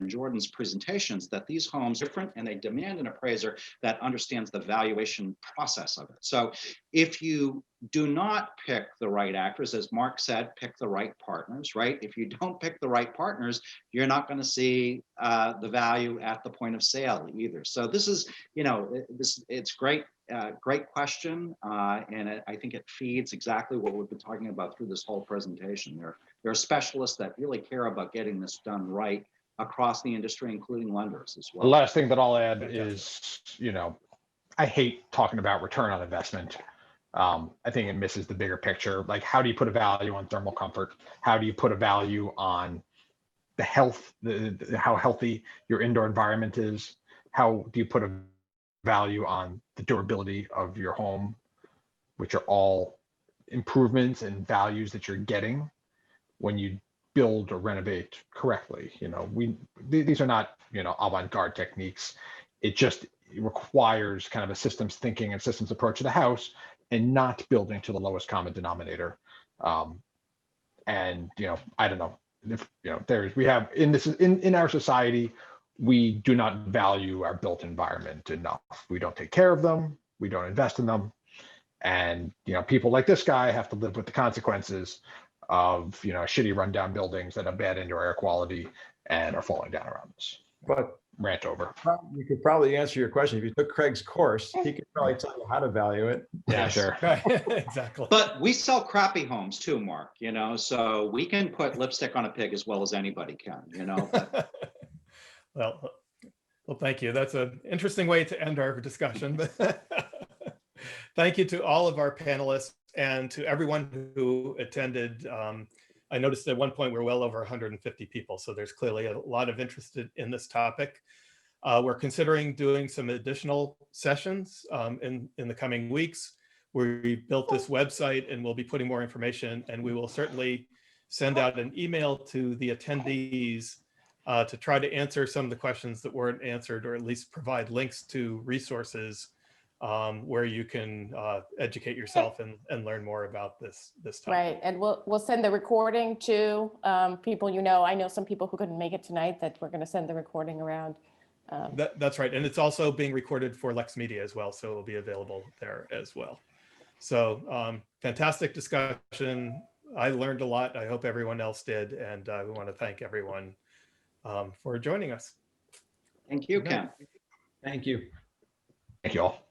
Jordan's presentations, that these homes are different and they demand an appraiser that understands the valuation process of it. So if you do not pick the right actors, as Mark said, pick the right partners, right? If you don't pick the right partners, you're not going to see the value at the point of sale either. So this is, it's great. Great question, and I think it feeds exactly what we've been talking about through this whole presentation. There are specialists that really care about getting this done right across the industry, including lenders as well. The last thing that I'll add is, I hate talking about return on investment. I think it misses the bigger picture. Like, how do you put a value on thermal comfort? How do you put a value on the health, how healthy your indoor environment is? how do you put a value on the durability of your home, which are all improvements and values that you're getting when you build or renovate correctly. These are not, avant-garde techniques. It just requires kind of a systems thinking and systems approach to the house, and not building to the lowest common denominator. And I don't know if we have in our society, we do not value our built environment enough. We don't take care of them. We don't invest in them. And people like this guy have to live with the consequences of shitty rundown buildings that have bad indoor air quality and are falling down around us. But Rant over. you could probably answer your question. If you took Craig's course, he could probably tell you how to value it. Yeah, sure. Exactly. But we sell crappy homes too, Mark, so we can put lipstick on a pig as well as anybody can, but Well, thank you. That's an interesting way to end our discussion. Thank you to all of our panelists and to everyone who attended. I noticed at one point we're well over 150 people, so there's clearly a lot of interest in this topic. We're considering doing some additional sessions in the coming weeks. We built this website and we'll be putting more information, and we will certainly send out an email to the attendees to try to answer some of the questions that weren't answered, or at least provide links to resources where you can educate yourself and learn more about this topic. Right, and we'll send the recording to people. I know some people who couldn't make it tonight that we're going to send the recording around. That's right, and it's also being recorded for Lex Media as well, so it will be available there as well. So fantastic discussion. I learned a lot. I hope everyone else did, and we want to thank everyone for joining us. thank you, Ken. Thank you. Thank you all.